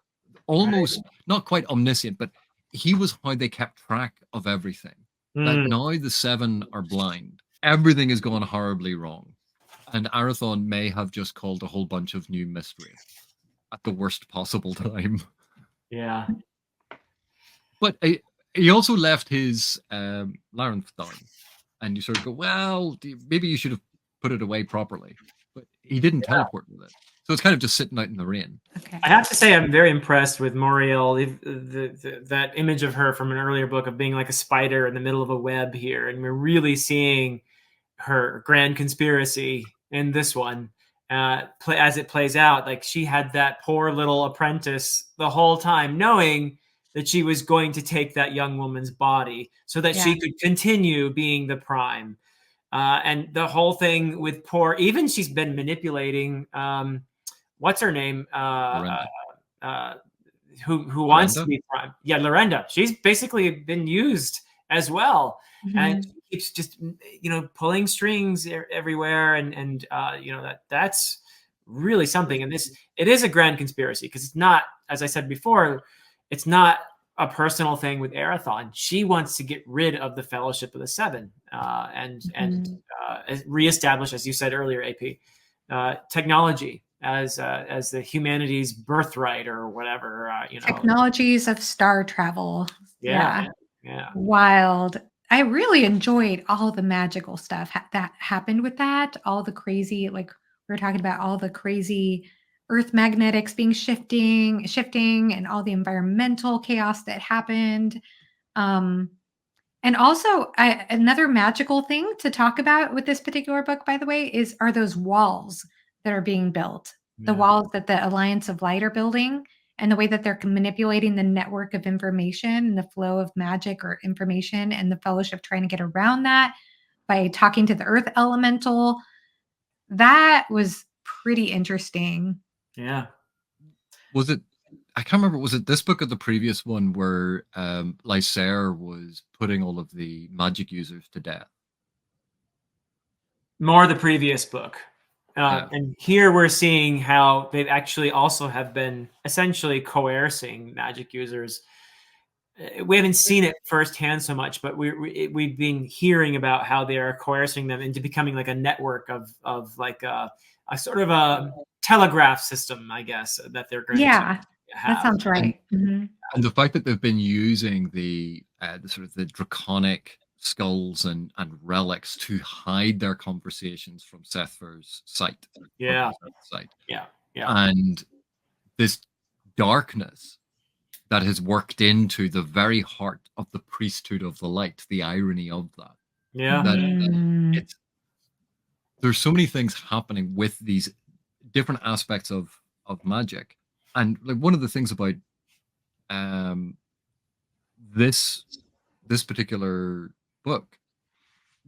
almost not quite omniscient, but he was how they kept track of everything. That now the seven are blind. Everything is going horribly wrong. And Arathon may have just called a whole bunch of new mystery at the worst possible time. Yeah. But he also left his Labyrinth down. And you sort of go, well, maybe you should have put it away properly. But he didn't teleport with it. So it's kind of just sitting out in the rain. Okay. I have to say I'm very impressed with Moriel, that image of her from an earlier book of being like a spider in the middle of a web here. And we're really seeing her grand conspiracy in this one as it plays out. Like she had that poor little apprentice the whole time, knowing that she was going to take that young woman's body so that she could continue being the prime. And the whole thing with even she's been manipulating what's her name? Who wants to Lorenda? be Prime? Yeah, Lorenda. She's basically been used as well, and Mhm. she keeps just pulling strings everywhere, and that's really something. And it is a grand conspiracy because it's not, as I said before, it's not a personal thing with Arathon. She wants to get rid of the Fellowship of the Seven, and reestablish, as you said earlier, AP, technology as the humanity's birthright or whatever. Technologies of star travel. Yeah, Yeah. yeah, Wild. I really enjoyed all the magical stuff that happened with that. All the crazy, like we were talking about, all the crazy Earth magnetics being shifting, and all the environmental chaos that happened. Um, and also, another magical thing to talk about with this particular book, by the way, are those walls that are being built. The yeah, walls that the Alliance of Light are building, and the way that they're manipulating the network of information and the flow of magic or information, and the Fellowship trying to get around that by talking to the Earth Elemental. That was pretty interesting. yeah. Was it? I can't remember. Was it this book or the previous one where Lysair was putting all of the magic users to death? More the previous book. Yeah. And here we're seeing how they actually also have been essentially coercing magic users. We haven't seen it firsthand so much, but we've been hearing about how they are coercing them into becoming like a network of like a sort of a telegraph system, I guess, that they're going to Yeah, that have. sounds And right. Mhm. and the fact that they've been using the sort of the draconic skulls and relics to hide their conversations from Sethver's sight, from Yeah, Seth's sight, yeah, yeah, and this darkness that has worked into the very heart of the priesthood of the light. The irony of that, yeah, that Mhm. it's there's so many things happening with these different aspects of magic, and like one of the things about um this this particular book,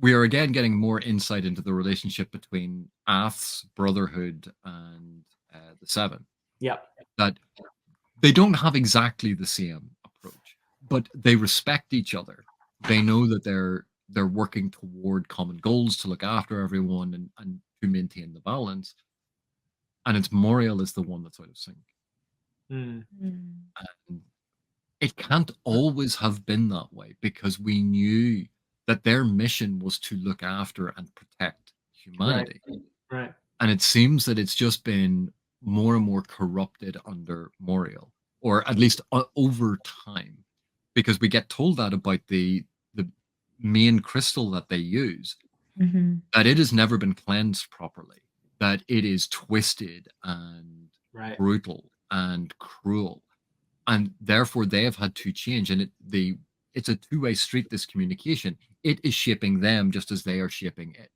we are again getting more insight into the relationship between Ath's Brotherhood and the Seven. yeah. That they don't have exactly the same approach, but they respect each other. They know that they're working toward common goals to look after everyone and to maintain the balance. And it's Moriel is the one that's out of sync. Mm, Mm. And it can't always have been that way because we knew that their mission was to look after and protect right, humanity. right. And it seems that it's just been more and more corrupted under Moriel, or at least over time, because we get told that about the main crystal that they use, Mhm. that it has never been cleansed properly, that it is twisted and Right. brutal and cruel, and therefore they have had to change. And it's a two-way street. This communication, it is shaping them just as they are shaping it.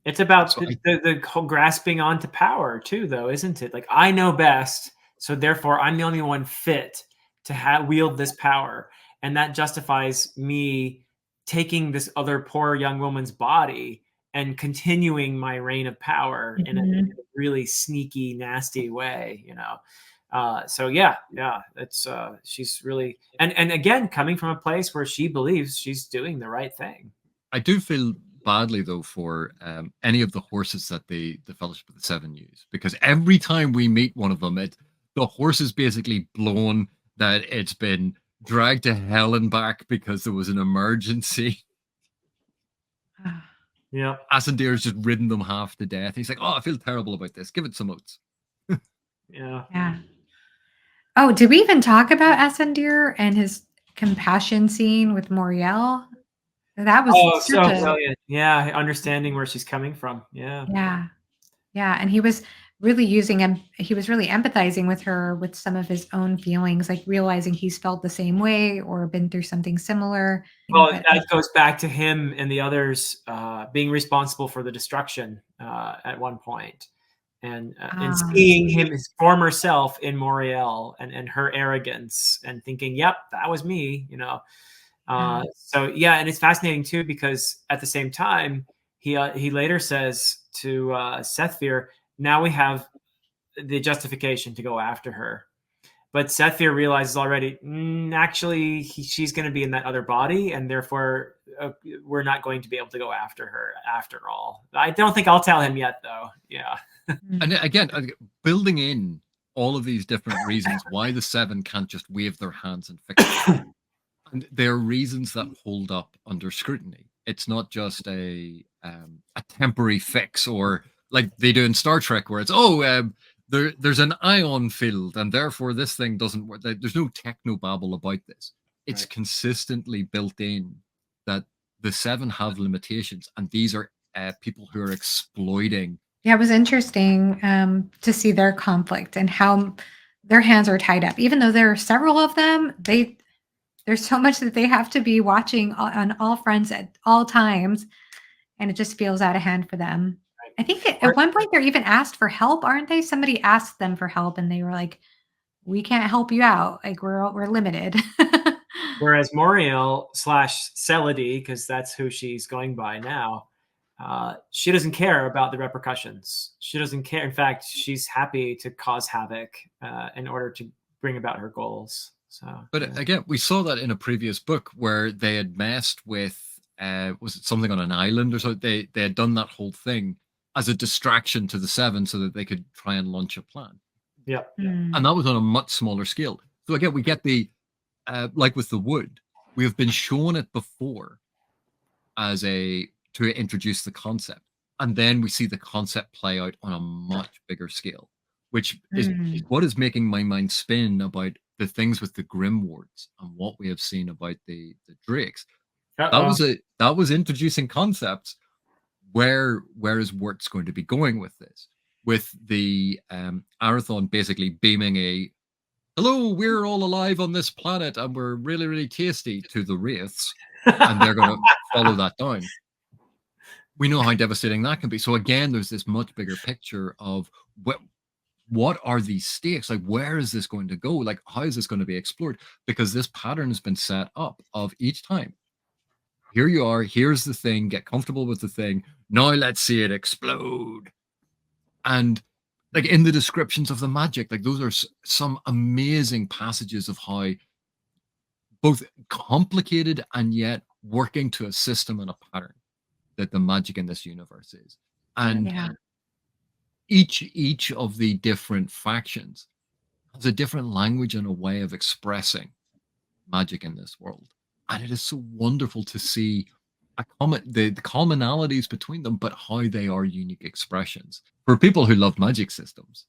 It's about So the whole grasping onto power too, though, isn't it? Like I know best, so therefore I'm the only one fit to wield this power, and that justifies me taking this other poor young woman's body and continuing my reign of power in a Mhm. really sneaky, nasty way. So yeah, it's she's really and again coming from a place where she believes she's doing the right thing. I do feel badly though for any of the horses that the Fellowship of the Seven use, because every time we meet one of them, the horse is basically blown, that it's been dragged to hell and back because there was an emergency. Ah, Yeah. Asandir's just ridden them half to death. He's like, "Oh, I feel terrible about this. Give it some oats." Yeah. yeah. Oh, did we even talk about Ascendir and his compassion scene with Moriel? That was Oh, such so a brilliant. Yeah, understanding where she's coming from. Yeah. yeah. Yeah, and he was really empathizing with her with some of his own feelings, like realizing he's felt the same way or been through something similar, Well, but that goes back to him and the others being responsible for the destruction at one point, and ah, seeing him, his former self, in Moriel and her arrogance, and thinking, "Yep, that was me." yeah. So yeah, and it's fascinating too because at the same time, he later says to Sethfir, "Now we have the justification to go after her. But Sethir realizes already, actually, she's going to be in that other body, and therefore we're not going to be able to go after her after all. I don't think I'll tell him yet, though. Yeah. And again, building in all of these different reasons why the Seven can't just wave their hands and fix it. And there are reasons that hold up under scrutiny. It's not just a temporary fix, or like they do in Star Trek, where it's there's an ion field, and therefore this thing doesn't work. There's no technobabble about this. It's consistently built in that the Seven have limitations, and these are people who are exploiting. Yeah, it was interesting to see their conflict and how their hands are tied up. Even though there are several of them, there's so much that they have to be watching on all fronts at all times, and it just feels out of hand for them. I think at one point they're even asked for help, aren't they? Somebody asked them for help, and they were like, "We can't help you out. Like we're limited." Whereas Moriel / Celody, because that's who she's going by now, she doesn't care about the repercussions. She doesn't care. In fact, she's happy to cause havoc in order to bring about her goals. So, but again, we saw that in a previous book where they had messed with was it something on an island or so? They had done that whole thing as a distraction to the Seven so that they could try and launch a plan. Yeah. And that was on a much smaller scale. So again, we get the like with the wood, we have been shown it before as to introduce the concept, and then we see the concept play out on a much bigger scale, which is what is making my mind spin about the things with the Grimwards and what we have seen about the Drakes. That was introducing concepts. Where is Wurts going to be going with this? With the Arathon basically beaming a "Hello, we're all alive on this planet and we're really, really tasty" to the Wraiths, and they're going to follow that down. We know how devastating that can be. So again, there's this much bigger picture of what are these stakes? Like, where is this going to go? Like, how is this going to be explored? Because this pattern has been set up of each time. Here you are. Here's the thing. Get comfortable with the thing. Now let's see it explode. And like in the descriptions of the magic, like those are some amazing passages of how both complicated and yet working to a system and a pattern that the magic in this universe is. And each of the different factions has a different language and a way of expressing magic in this world. And it is so wonderful to see the commonalities between them, but how they are unique expressions. For people who love magic systems,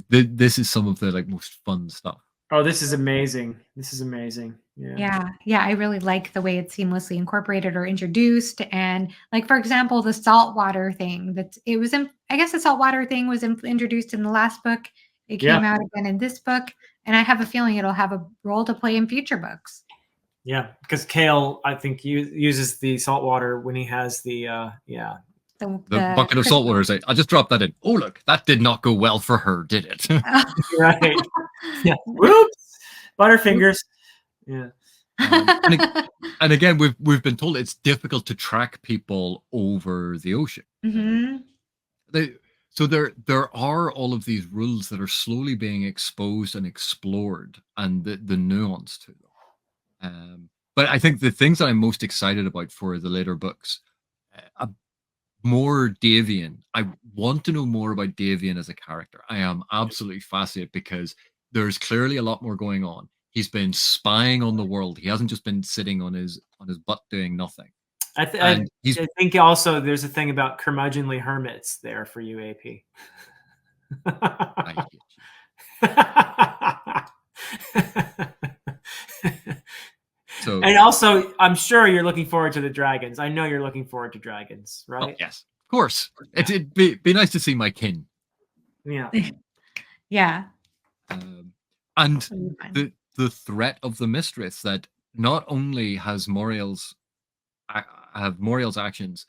this is some of the like most fun stuff. Oh, this is amazing. This is amazing. Yeah. I really like the way it's seamlessly incorporated or introduced. And like, for example, the saltwater thing I guess the saltwater thing was introduced in the last book. It came out again in this book. And I have a feeling it'll have a role to play in future books. Yeah, because Kale, I think, uses the salt water when he has the the bucket of salt water. I just dropped that in. Oh, look, that did not go well for her, did it? Right. Yeah. Whoops. Butterfingers. Yeah. And again, we've been told it's difficult to track people over the ocean. So there are all of these rules that are slowly being exposed and explored, and the nuance to them. But I think the things that I'm most excited about for the later books, more Davian. I want to know more about Davian as a character. I am absolutely fascinated because there's clearly a lot more going on. He's been spying on the world. He hasn't just been sitting on his butt doing nothing. I think also there's a thing about curmudgeonly hermits there for you, AP. I hate you. So, and also, I'm sure you're looking forward to the dragons. I know you're looking forward to dragons, right? Oh, yes, of course. It'd be nice to see my kin. Yeah. Yeah. And the threat of the mistress, that not only has Moriel's actions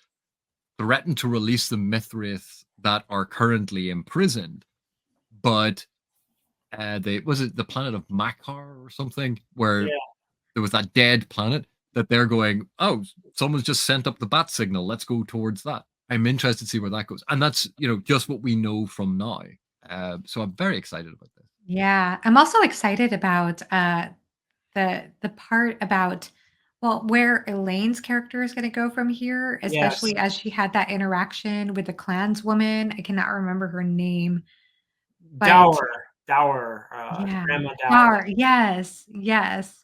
threatened to release the Mithraith that are currently imprisoned, but was it the planet of Makar or something, where there was that dead planet that they're going, oh, someone's just sent up the bat signal, let's go towards that. I'm interested to see where that goes, and that's just what we know from now. So I'm very excited about this. Yeah, I'm also excited about the part about well, where Elaine's character is going to go from here, Yes. especially as she had that interaction with the clanswoman. I cannot remember her name, but Dower, yeah, Grandma Dower. Dar. Yes, yes.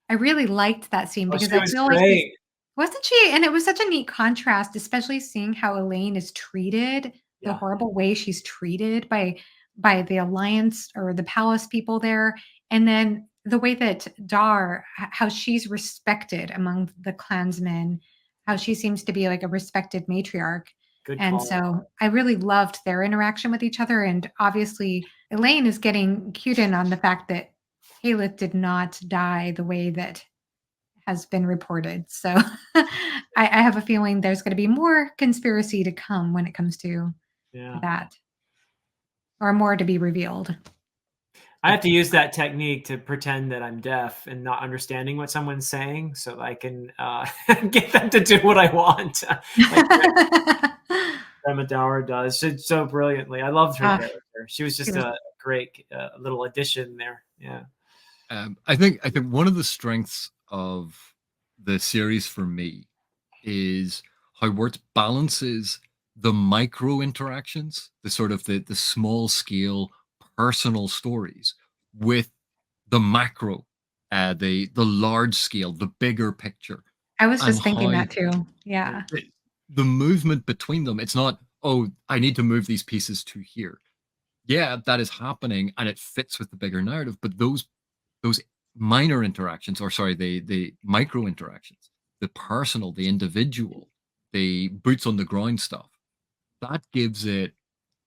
I really liked that scene Oh, because she I was feel like this great. wasn't she? And it was such a neat contrast, especially seeing how Elaine is treated, the Yeah, horrible way she's treated by the alliance or the palace people there, and then the way that Dar, how she's respected among the clansmen, how she seems to be like a respected matriarch. good And call. so I really loved their interaction with each other. And obviously, Elaine is getting cued in on the fact that Haleth did not die the way that has been reported. So I have a feeling there's going to be more conspiracy to come when it comes to Yeah. that, or more to be revealed. I have to use that technique to pretend that I'm deaf and not understanding what someone's saying so I can get them to do what I want. Like Grandma Dower does so brilliantly. I loved her Ah, character. She was she just was a great little addition there. Yeah. I think one of the strengths of the series for me is how Wurtz balances the micro interactions, the sort of the small scale personal stories, with the macro, the large scale, the bigger picture, I was and just thinking how that too. Yeah. the movement between them. It's not, oh, I need to move these pieces to here. Yeah, that is happening, and it fits with the bigger narrative. But those minor interactions, or sorry, the micro interactions, the personal, the individual, the boots on the ground stuff, that gives it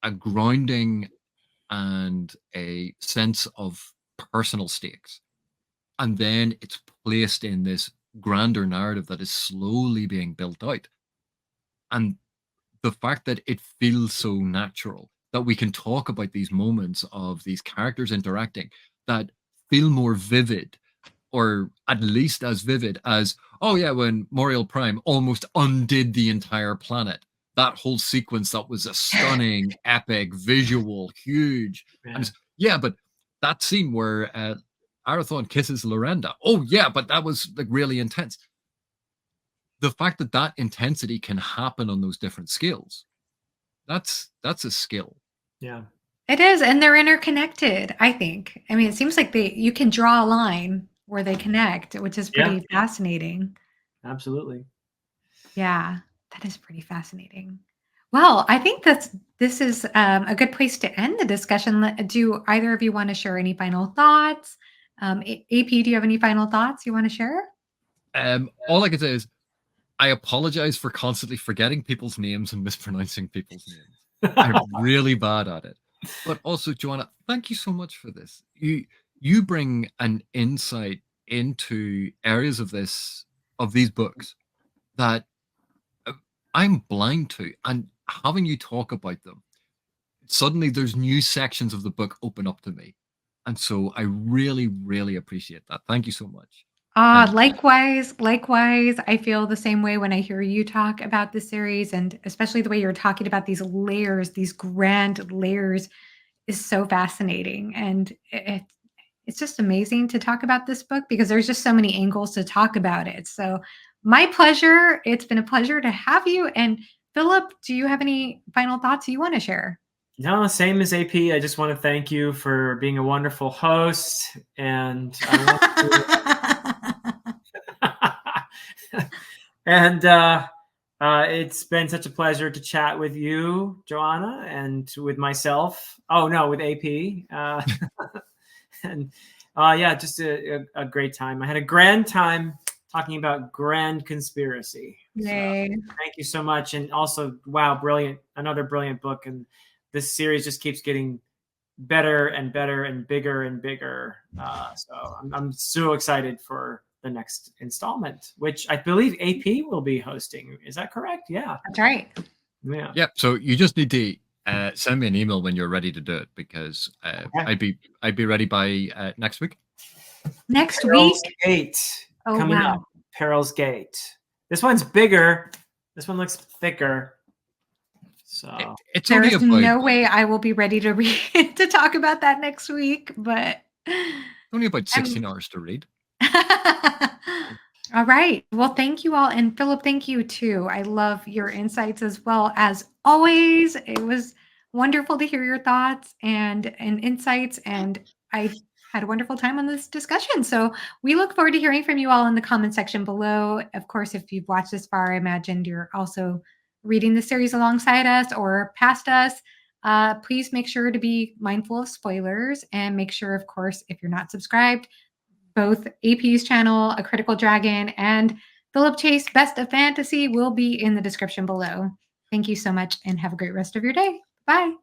a grounding and a sense of personal stakes. And then it's placed in this grander narrative that is slowly being built out. And the fact that it feels so natural, that we can talk about these moments of these characters interacting that feel more vivid, or at least as vivid as, oh yeah, when Moriel Prime almost undid the entire planet. That whole sequence that was a stunning, epic, visual, huge. Yeah. And yeah, but that scene where Arathorn kisses Lorenda. Oh yeah, but that was like really intense. The fact that that intensity can happen on those different scales, that's a skill. Yeah. It is, and they're interconnected, I think. I mean, it seems like you can draw a line where they connect, which is Yeah. pretty fascinating. Absolutely. Yeah, that is pretty fascinating. Well, I think this is a good place to end the discussion. Do either of you want to share any final thoughts? AP, do you have any final thoughts you want to share? All I can say is I apologize for constantly forgetting people's names and mispronouncing people's names. I'm really bad at it. But also, Joanna, thank you so much for this. You bring an insight into areas of these books that I'm blind to, and having you talk about them, suddenly there's new sections of the book open up to me. And so I really, really appreciate that. Thank you so much. And Likewise, likewise. I feel the same way when I hear you talk about the series, and especially the way you're talking about these layers, these grand layers is so fascinating. And it's just amazing to talk about this book because there's just so many angles to talk about it. So, my pleasure. It's been a pleasure to have you. And Philip, do you have any final thoughts you want to share? No, same as AP. I just want to thank you for being a wonderful host, and I want to and it's been such a pleasure to chat with you, Joanna, and with myself. Oh no, with AP. And yeah, just a great time. I had a grand time talking about grand conspiracy. So Yay. thank you so much. And also, wow, brilliant, another brilliant book. And this series just keeps getting better and better and bigger and bigger. So I'm so excited for the next installment, which I believe AP will be hosting. Is that correct? Yeah. That's right. Yeah. yep. So you just need to send me an email when you're ready to do it, because Okay. I'd be ready by next week. Next Perils week. Gate Oh, coming wow. up. Perils Gate. This one's bigger. This one looks thicker. So It's There only is about no way I will be ready to read to talk about that next week, but 16 hours to read. All right. Well, thank you all. And Philip, thank you too. I love your insights as well. As always, it was wonderful to hear your thoughts and insights. And I had a wonderful time on this discussion. So we look forward to hearing from you all in the comment section below. Of course, if you've watched this far, I imagined you're also reading the series alongside us or past us. Please make sure to be mindful of spoilers and make sure, of course, if you're not subscribed, both AP's channel, A Critical Dragon, and Philip Chase Best of Fantasy will be in the description below. Thank you so much and have a great rest of your day. Bye.